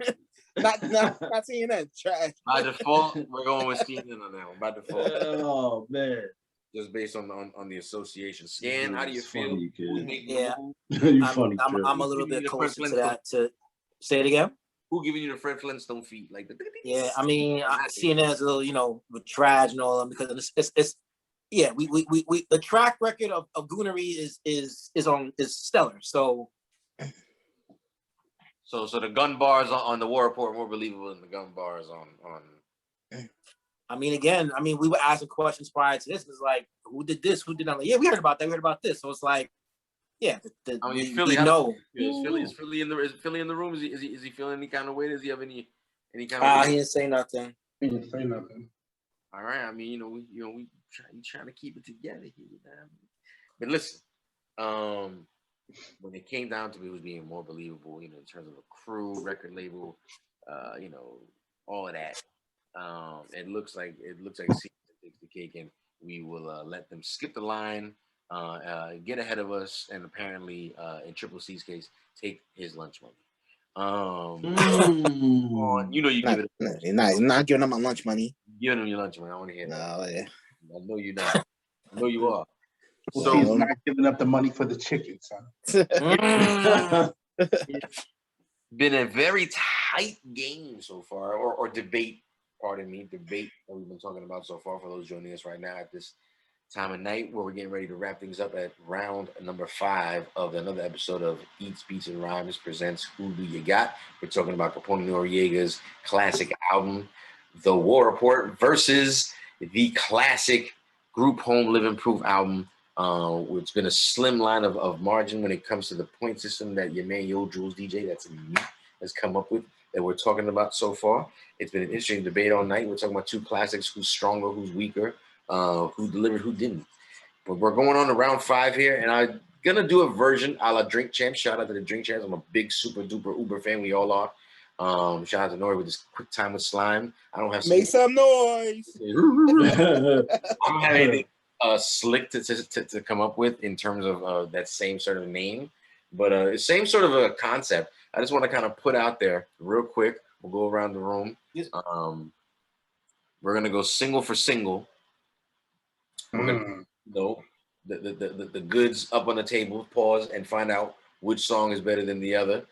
Not seeing that trash. By default, we're going with CNN on that one. By default. Oh man. Just based on the association. Scan, how do you feel? I'm a little bit closer to that. To say it again. Who giving you the Fred Flintstone feet? Like yeah, I mean, CNN is a little, with Traj and all of them because it's we the track record of goonery is stellar. So the gun bars on the war report are more believable than the gun bars on. I mean, we were asking questions prior to this. It was like, who did this? Who did that? Like, yeah, we heard about that. We heard about this. So it's like, yeah, Philly. Is Philly in the room? Is he feeling any kind of way? Does he have any kind of? He didn't say nothing. He didn't say nothing. All right. I mean, we trying to keep it together here. But listen, when it came down to it was being more believable, in terms of a crew, record label, all of that. It looks like Caesar takes the cake, and we will let them skip the line, get ahead of us, and apparently, in Triple C's case, take his lunch money. You give it. Not giving him my lunch money. Giving him your lunch money. I want to hear that. Yeah. I know you're not. I know you are. Well, So he's not giving up the money for the chicken, son. It's been a very tight game so far, or debate. Pardon me, debate that we've been talking about so far. For those joining us right now at this time of night, where we're getting ready to wrap things up at round number 5 of another episode of Eats, Beats, and Rhymes presents Who Do You Got? We're talking about CAPONE Noreaga's classic album, The War Report, versus the classic Group Home Living Proof album. It's been a slim line of margin when it comes to the point system that your man Yo Jules DJ, that's me, has come up with, that we're talking about so far. It's been an interesting debate all night. We're talking about 2 classics, who's stronger, who's weaker, who delivered, who didn't. But we're going on to round 5 here, and I'm gonna do a version a la Drink Champs. Shout out to the Drink Champs. I'm a big super duper Uber fan. We all are. Shout out to Nori with this quick time with slime. I don't have Make some noise. I don't have anything slick to come up with in terms of that same sort of name, but same sort of a concept. I just want to kind of put out there real quick. We'll go around the room. We're gonna go single for single. We're gonna the goods up on the table. Pause and find out which song is better than the other.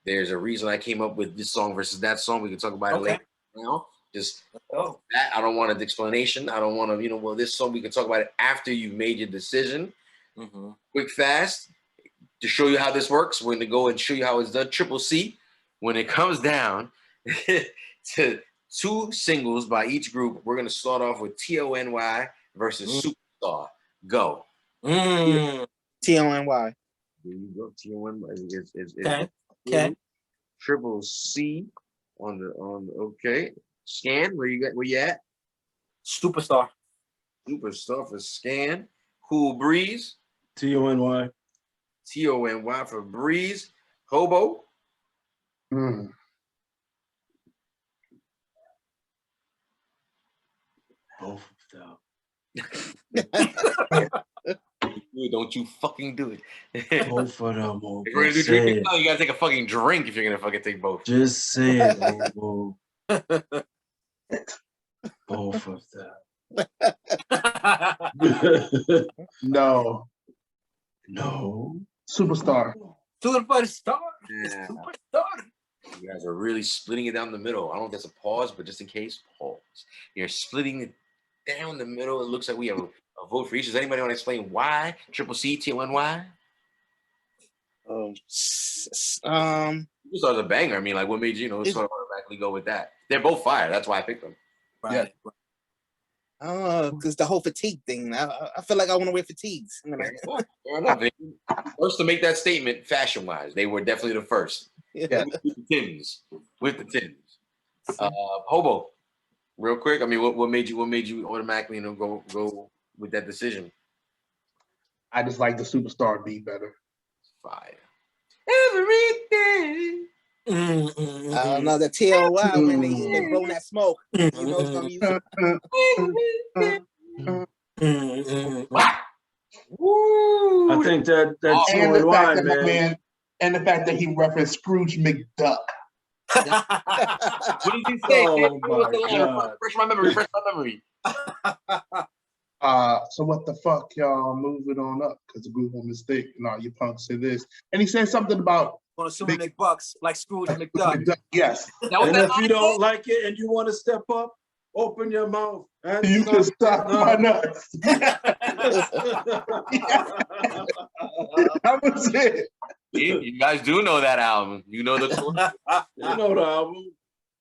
There's a reason I came up with this song versus that song. We can talk about it later. Now, just that. I don't want an explanation. I don't want to, well, this song, we can talk about it after you've made your decision. Quick, fast, to show you how this works. We're going to go and show you how it's done. Triple C, when it comes down to 2 singles by each group, we're going to start off with TONY versus Superstar. Go. TONY. There you go. TONY. Okay. Triple C on the okay. Scan, where you at? Superstar. Superstar for Scan. Cool Breeze. TONY. TONY for Breeze. Hobo. Both of Don't you fucking do it. Both of them. If we're gonna do drinking, you gotta take a fucking drink if you're gonna fucking take both. Just say it, Hobo. Both of them. No. Superstar. Superstar. Yeah. Superstar. You guys are really splitting it down the middle. I don't know if that's a pause, but just in case, pause. You're splitting it down the middle. It looks like we have a vote for each. Does anybody want to explain why? Triple C, TONY? Superstar's a banger. I mean, like, what made you, sort of automatically go with that? They're both fire. That's why I picked them. Right. Because the whole fatigue thing. I feel like I want to wear fatigues. Fair enough. First to make that statement, fashion-wise, they were definitely the first. Yeah. With the Tims. Hobo, real quick. I mean, what made you automatically go with that decision? I just like the Superstar beat better. Fire. Everything. I don't know, the TOY when they blow that smoke. You know it's gonna be. I think that TONY, man. And the fact that he referenced Scrooge McDuck. What did you say? Oh my God. Refresh my memory. So what the fuck, y'all? Move it on up, because the group home mistake. No, you punks say this. And he said something about Gonna sue McBucks like Scrooge McDuck. Yes. And if you don't like it and you want to step up, open your mouth. And You can stop my nuts. That was it. You guys do know that album. You know the You know the album.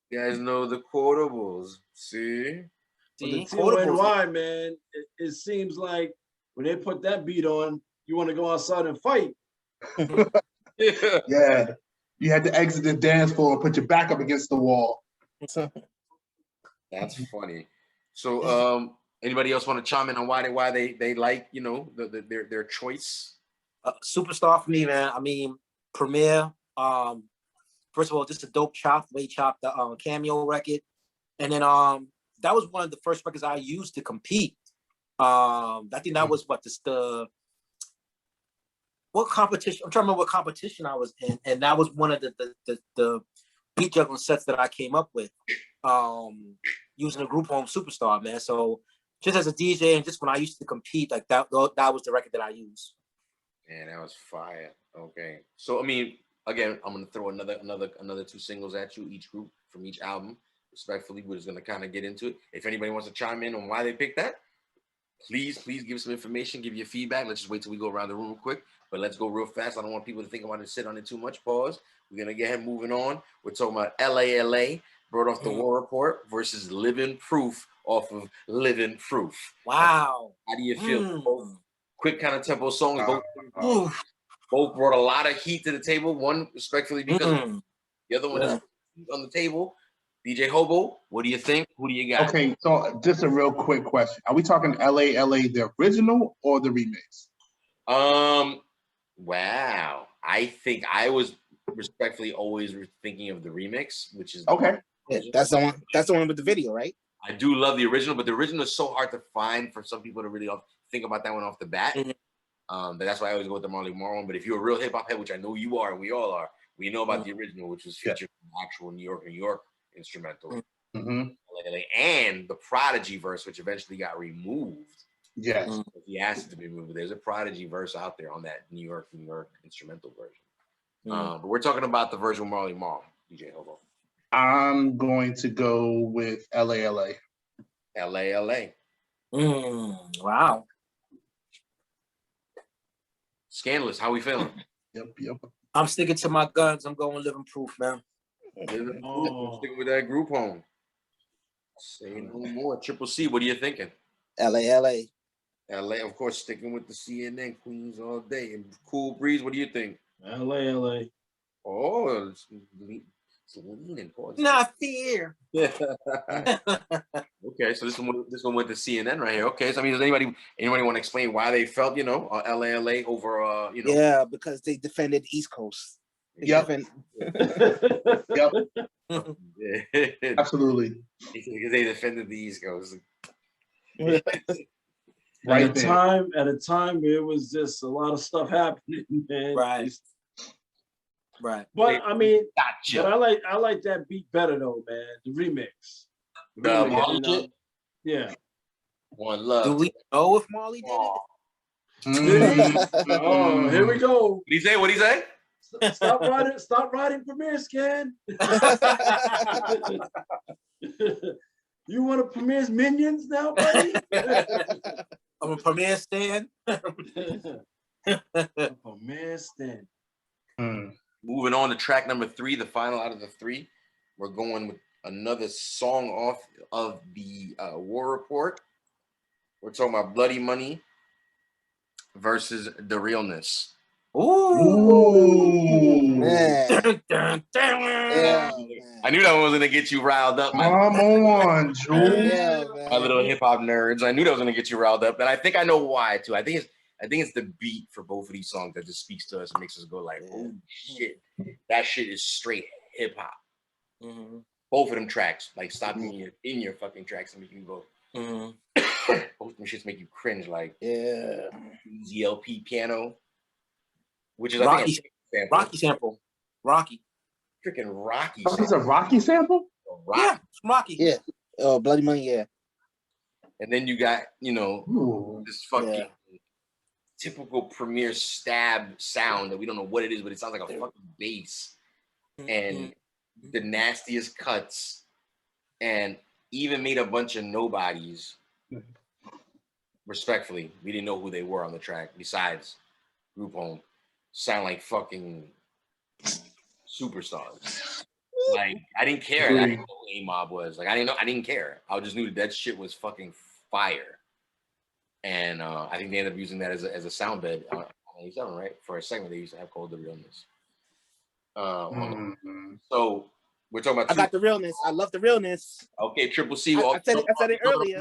You guys know the quotables. See? But the TONY, man, it seems like when they put that beat on, you want to go outside and fight. Yeah. You had to exit the dance floor and put your back up against the wall. That's funny. So, anybody else want to chime in on why they like, you know, their choice? Superstar for me, man. I mean, Premier. First of all, just a dope chop, way chop, the cameo record, and then that was one of the first records I used to compete. I think that was what competition? I'm trying to remember what competition I was in, and that was one of the beat juggling sets that I came up with, using a group home Superstar, man. So just as a DJ and just when I used to compete, like that was the record that I used. Man, that was fire. Okay, so I mean, again, I'm gonna throw another 2 singles at you, each group from each album. Respectfully, we're just gonna kind of get into it. If anybody wants to chime in on why they picked that, please give some information, give your feedback. Let's just wait till we go around the room real quick. But let's go real fast. I don't want people to think I want to sit on it too much. Pause. We're gonna get him moving on. We're talking about LA, brought off the War Report versus Living Proof off of Living Proof. Wow. How do you feel? Both quick kind of tempo songs. Both brought a lot of heat to the table. One respectfully because the other one is on the table. DJ Hobo, what do you think? Who do you got? Okay, so just a real quick question. Are we talking LA, the original or the remix? Wow. I think I was respectfully always thinking of the remix, which is okay. Yeah, that's the one. That's the one with the video, right? I do love the original, but the original is so hard to find for some people to really think about that one off the bat. But that's why I always go with the Marley one. But if you're a real hip hop head, which I know you are, and we all are, we know about the original, which was featured in the actual New York instrumental. And the Prodigy verse, which eventually got removed. Yes. He asked it to be removed. There's a Prodigy verse out there on that New York instrumental version. But we're talking about the version with Marley Marl, DJ Hobo. I'm going to go with LA. Wow. Scandalous. How we feeling? Yep. I'm sticking to my guns. I'm going Living Proof, man. I'm sticking with that group home. Say no more. Triple C, what are you thinking? LA. Of course, sticking with the CNN Queens all day. And Cool Breeze, what do you think? LA. Oh, it's leaning. Not fear. Yeah. Okay, so this one went to CNN right here. Okay, so I mean, does anybody want to explain why they felt, LA over, Yeah, because they defended East Coast. Yep. Absolutely. Because they defended the East Coast. At a time where it was just a lot of stuff happening, man. Right. But I mean, gotcha. But I like that beat better though, man. The remix. Yeah. One Love. Do we know if Marley did it? Oh, here we go. What'd he say? Stop riding Premier Scan. You want to Premier's minions now, buddy? I'm a Premier stan. Premier stan. Moving on to track number 3, the final out of the 3. We're going with another song off of the War Report. We're talking about Bloody Money versus The Realness. Ooh, man. Yeah, I knew that one was gonna get you riled up. Come on, Jules. My little hip hop nerds. I knew that was gonna get you riled up, and I think I know why too. I think it's the beat for both of these songs that just speaks to us and makes us go like, "Oh shit, that shit is straight hip hop." Both of them tracks, like stop in your fucking tracks and make you go. Both of them shits make you cringe, like easy Elpee piano, which is Rocky sample. Rocky. Freaking Rocky. Oh, it's a Rocky sample? Yeah, it's Rocky. Yeah. Oh, Bloody Money, yeah. And then you got, this fucking typical Premier stab sound that we don't know what it is, but it sounds like a fucking bass. And the nastiest cuts. And even made a bunch of nobodies. Respectfully, we didn't know who they were on the track, besides Group Home. Sound like fucking superstars. Like, I didn't care. I didn't know who A-Mob was. Like, I didn't care. I just knew that shit was fucking fire. And I think they ended up using that as a sound bed on 87, right? For a segment they used to have called The Realness. So We're talking about. I got the realness. I love the realness. Okay, Triple C. I said it earlier.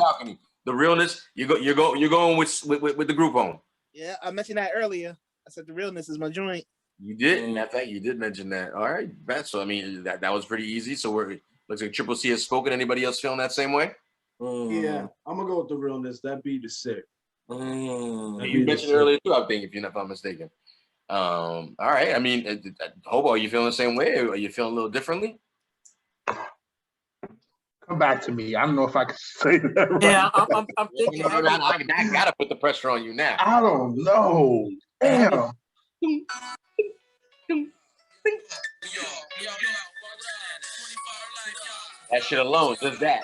The realness. You're going with the group home. Yeah, I mentioned that earlier. I said the realness is my joint. You did. In fact, you did mention that. All right, bet. So I mean, that was pretty easy. So looks like Triple C has spoken. Anybody else feeling that same way? Yeah, I'm gonna go with the realness. That beat is sick. You mentioned earlier too, I think, if I'm mistaken. All right. I mean, Hobo, are you feeling the same way? Or are you feeling a little differently? Come back to me. I don't know if I can say that right. Yeah, I'm thinking. I gotta put the pressure on you now. I don't know. Damn. That shit alone, just that.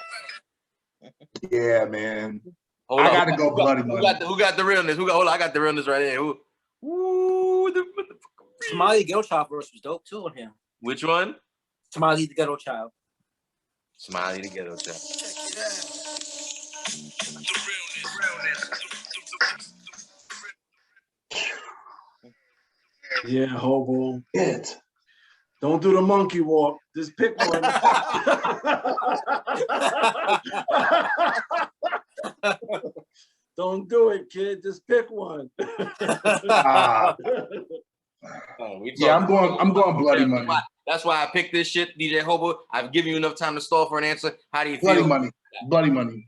Yeah, man. Hold on. I gotta go bloody money. Who got the realness? Hold on, I got the realness right here. Somali the Ghetto Child verse was dope too on him. Which one? Somali the Ghetto Child. Smiley the Ghetto Child. Yeah, Hobo. It. Don't do the monkey walk. Just pick one. Don't do it, kid. Just pick one. Yeah, I'm going bloody money. That's why I picked this shit, DJ Hobo. I've given you enough time to stall for an answer. How do you bloody feel? Money. Bloody money.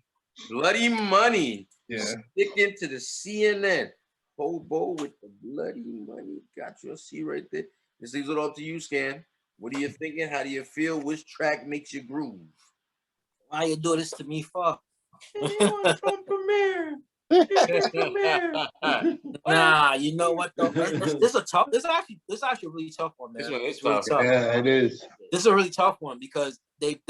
Bloody money. Yeah. Sticking to the CNN. Hobo with the bloody money. Got your C right there. This leaves it up to you, Scan. What are you thinking? How do you feel? Which track makes you groove? Why you do this to me for? From Premier. Nah, you know what though? This is actually a really tough one, man. This one is really tough. Yeah, it is. This is a really tough one because they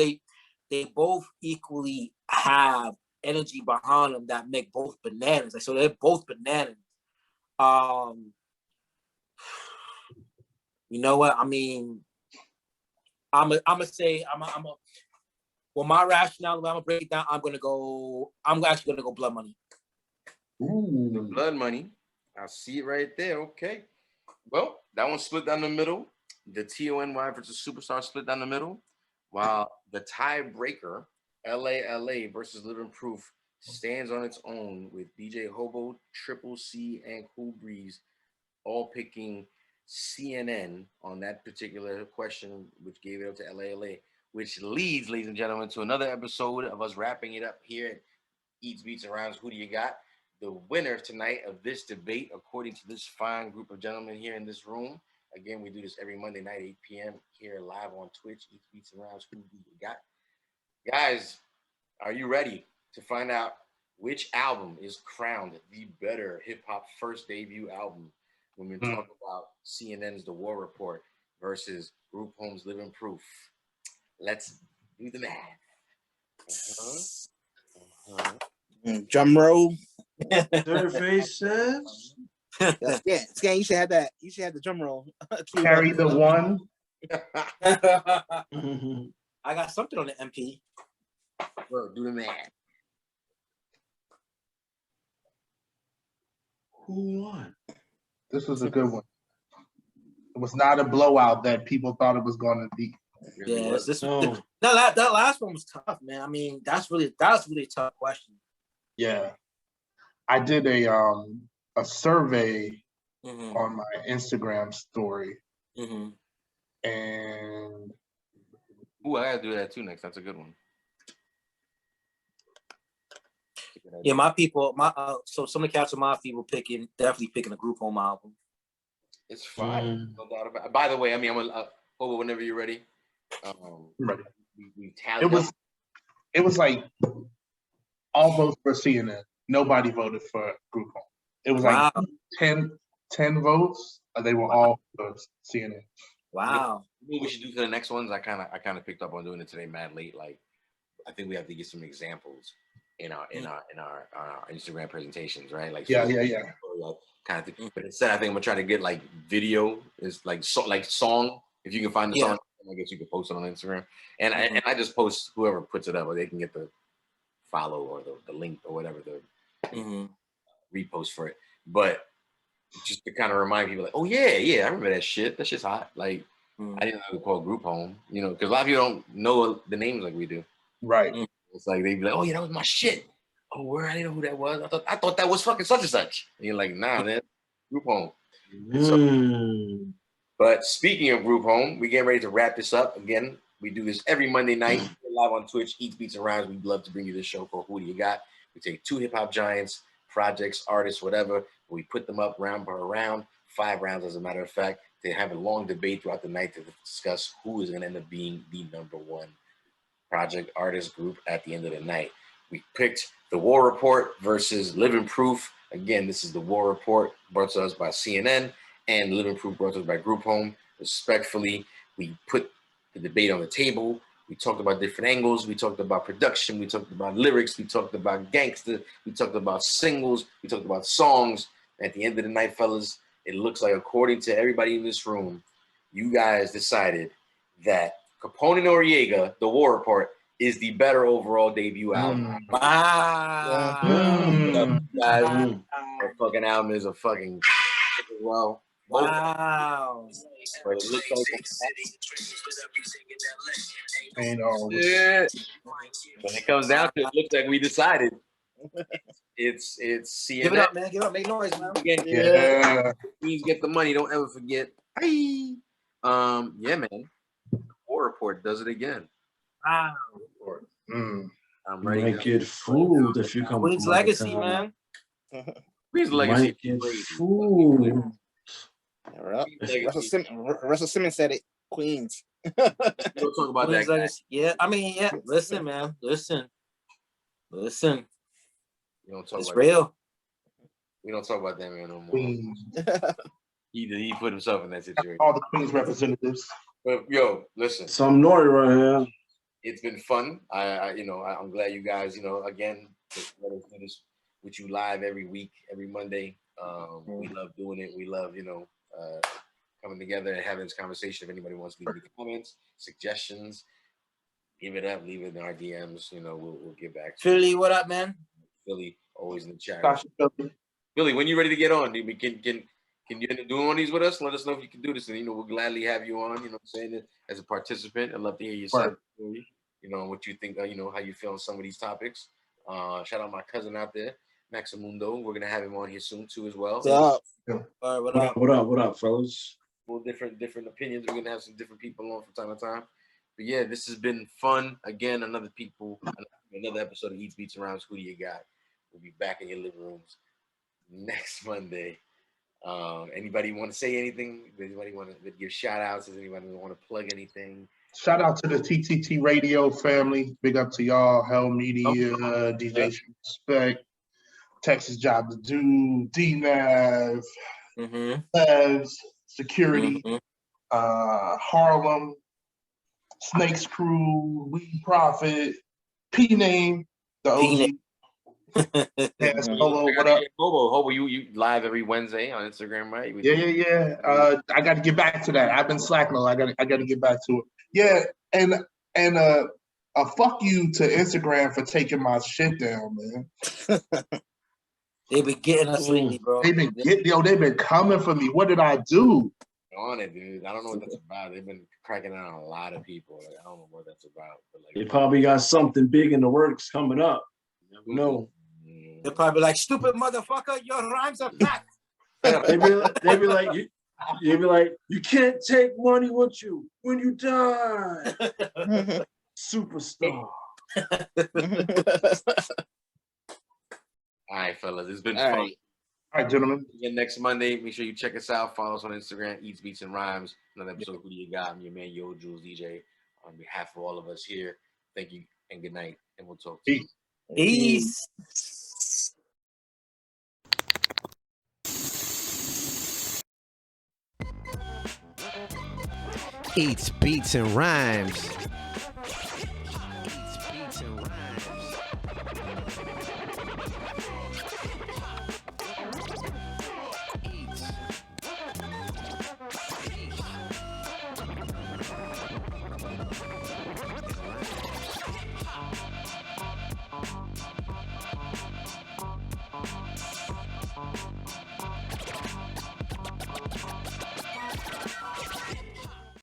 both equally have energy behind them that make both bananas. Like, so they're both bananas. You know what? I mean, I'm say well, my rationale, I'm gonna break it down. I'm actually gonna go blood money. Ooh. The blood money. I see it right there. Okay. Well, that one split down the middle. The TONY versus Superstar split down the middle. While the tiebreaker, LA versus Living Proof, stands on its own with DJ Hobo, Triple C, and Cool Breeze all picking CNN on that particular question, which gave it up to LA, which leads, ladies and gentlemen, to another episode of us wrapping it up here at Eats, Beats, and Rhymes. Who do you got? The winner tonight of this debate, according to this fine group of gentlemen here in this room. Again, we do this every Monday night, 8 p.m. here live on Twitch. Eats, Beats, and Rhymes. Who do you got? Guys, are you ready to find out which album is crowned the better hip-hop first debut album when we talk about CNN's The War Report versus Group Home's Living Proof? Let's do the math. Drum roll. Surface says. Yeah, Scan, you should have that. You should have the drum roll. Carry the one. I got something on the MP. Bro, do the math. Who won? This was a good one. It was not a blowout that people thought it was going to be. Yes, that last one was tough, man. I mean, that's really a tough question. Yeah, I did a survey on my Instagram story, and I gotta do that too next. That's a good one. Yeah, my people, so some of the cats on my feet were definitely picking a Group Home album. It's fine, no doubt about it. By the way, I mean, I'm gonna Hobo, whenever you're ready. Ready. We tallied. It was like all votes for CNN. Nobody voted for Group Home. It was like 10 votes. They were all for CNN. Wow. What we should do for the next ones? I kind of picked up on doing it today, mad late. Like, I think we have to get some examples in our Instagram presentations, right? Like, yeah. Kind of thing. But instead, I think I'm gonna try to get like video, is like song. If you can find the song, I guess you can post it on Instagram. And I just post whoever puts it up, or they can get the follow or the link or whatever the repost for it. But just to kind of remind people, like, oh yeah, I remember that shit. That shit's hot. Like, I didn't know it was called group home, you know, because a lot of people don't know the names like we do. Right. It's like they'd be like, "Oh, yeah, that was my shit." Oh, where I didn't know who that was. I thought that was fucking such and such. And you're like, nah, man, group home. But speaking of group home, we getting ready to wrap this up. Again, we do this every Monday night. We're live on Twitch, Eats, Beats, and Rhymes. We'd love to bring you this show called Who Do You Got? We take 2 hip-hop giants, projects, artists, whatever. We put them up round by round, 5 rounds as a matter of fact. They have a long debate throughout the night to discuss who is going to end up being the #1 project artist group at the end of the night. We picked The War Report versus Living Proof. Again, this is The War Report, brought to us by CNN, and Living Proof brought to us by Group Home. Respectfully, we put the debate on the table. We talked about different angles. We talked about production. We talked about lyrics. We talked about gangster. We talked about singles. We talked about songs. At the end of the night, fellas, it looks like, according to everybody in this room, you guys decided that Capone Noriega, The War Report, is the better overall debut album. Wow. Guys, that fucking album is a fucking well. Wow. But it looks like And when it comes down to it, looks like we decided. It's CNN. Give it up, man. Give it up. Make noise, man. Again, yeah. please get the money. Don't ever forget. Hey. Yeah, man. War Report does it again. Wow. I'm You ready. might get fooled if you come Queen's from legacy, out of man. Queen's town. legacy. Might get Crazy. fooled. Russell Simmons said it. Queens. We'll talk about Queen's that guy. legacy. Yeah, I mean, yeah. Listen, man. Listen. We don't talk It's about real. That. We don't talk about that man no more. Queens. He put himself in that situation. All the Queens representatives. But yo, listen. Some Nori right here. It's been fun. I'm glad you guys, again, let us do this with you live every week, every Monday. We love doing it. We love, coming together and having this conversation. If anybody wants to leave any comments, suggestions, give it up, leave it in our DMs. We'll get back to Philly, what up, man? Philly, always in the chat. Sasha Philly. Billy, when you ready to get on, can you end up doing one of these with us? Let us know if you can do this, and we'll gladly have you on. You know what I'm saying, as a participant. I'd love to hear your side of the story. What you think. How you feel on some of these topics. Shout out my cousin out there, Maximundo. We're gonna have him on here soon too as well. What up, fellas? Well, different opinions. We're gonna have some different people on from time to time. But yeah, this has been fun. Again, another episode of Eats, Beats, and Rhymes. Who Do You Got? We'll be back in your living rooms next Monday. Anybody want to say anything? Does anybody want to give shout outs? Does anybody want to plug anything? Shout out to the TTT Radio family. Big up to y'all. Hell Media, DJ Respect, Texas Job to Do, DNAV, Evs, Security, Harlem, Snakes Crew, Weed Prophet, P Name, the OG. Solo, what up? Hobo, you live every Wednesday on Instagram, right? Yeah. I got to get back to that. I've been slacking. I got to get back to it. Yeah, and a fuck you to Instagram for taking my shit down, man. They been getting us lately, bro. They've been coming for me. What did I do? On it, dude. I don't know what that's about. They've been cracking down on a lot of people. I don't know what that's about. But They probably got something big in the works coming up. You never know. They're probably like, stupid motherfucker, your rhymes are fact. They be like, you can't take money with you when you die. Superstar. All right, fellas. It's been fun. All right, gentlemen. Again, next Monday, make sure you check us out. Follow us on Instagram, Eats, Beats, and Rhymes. Another episode of Who Do You Got? I'm your man, Yo Jules DJ. On behalf of all of us here, thank you and good night. And we'll talk to you. Peace. Eats, Beats, and Rhymes.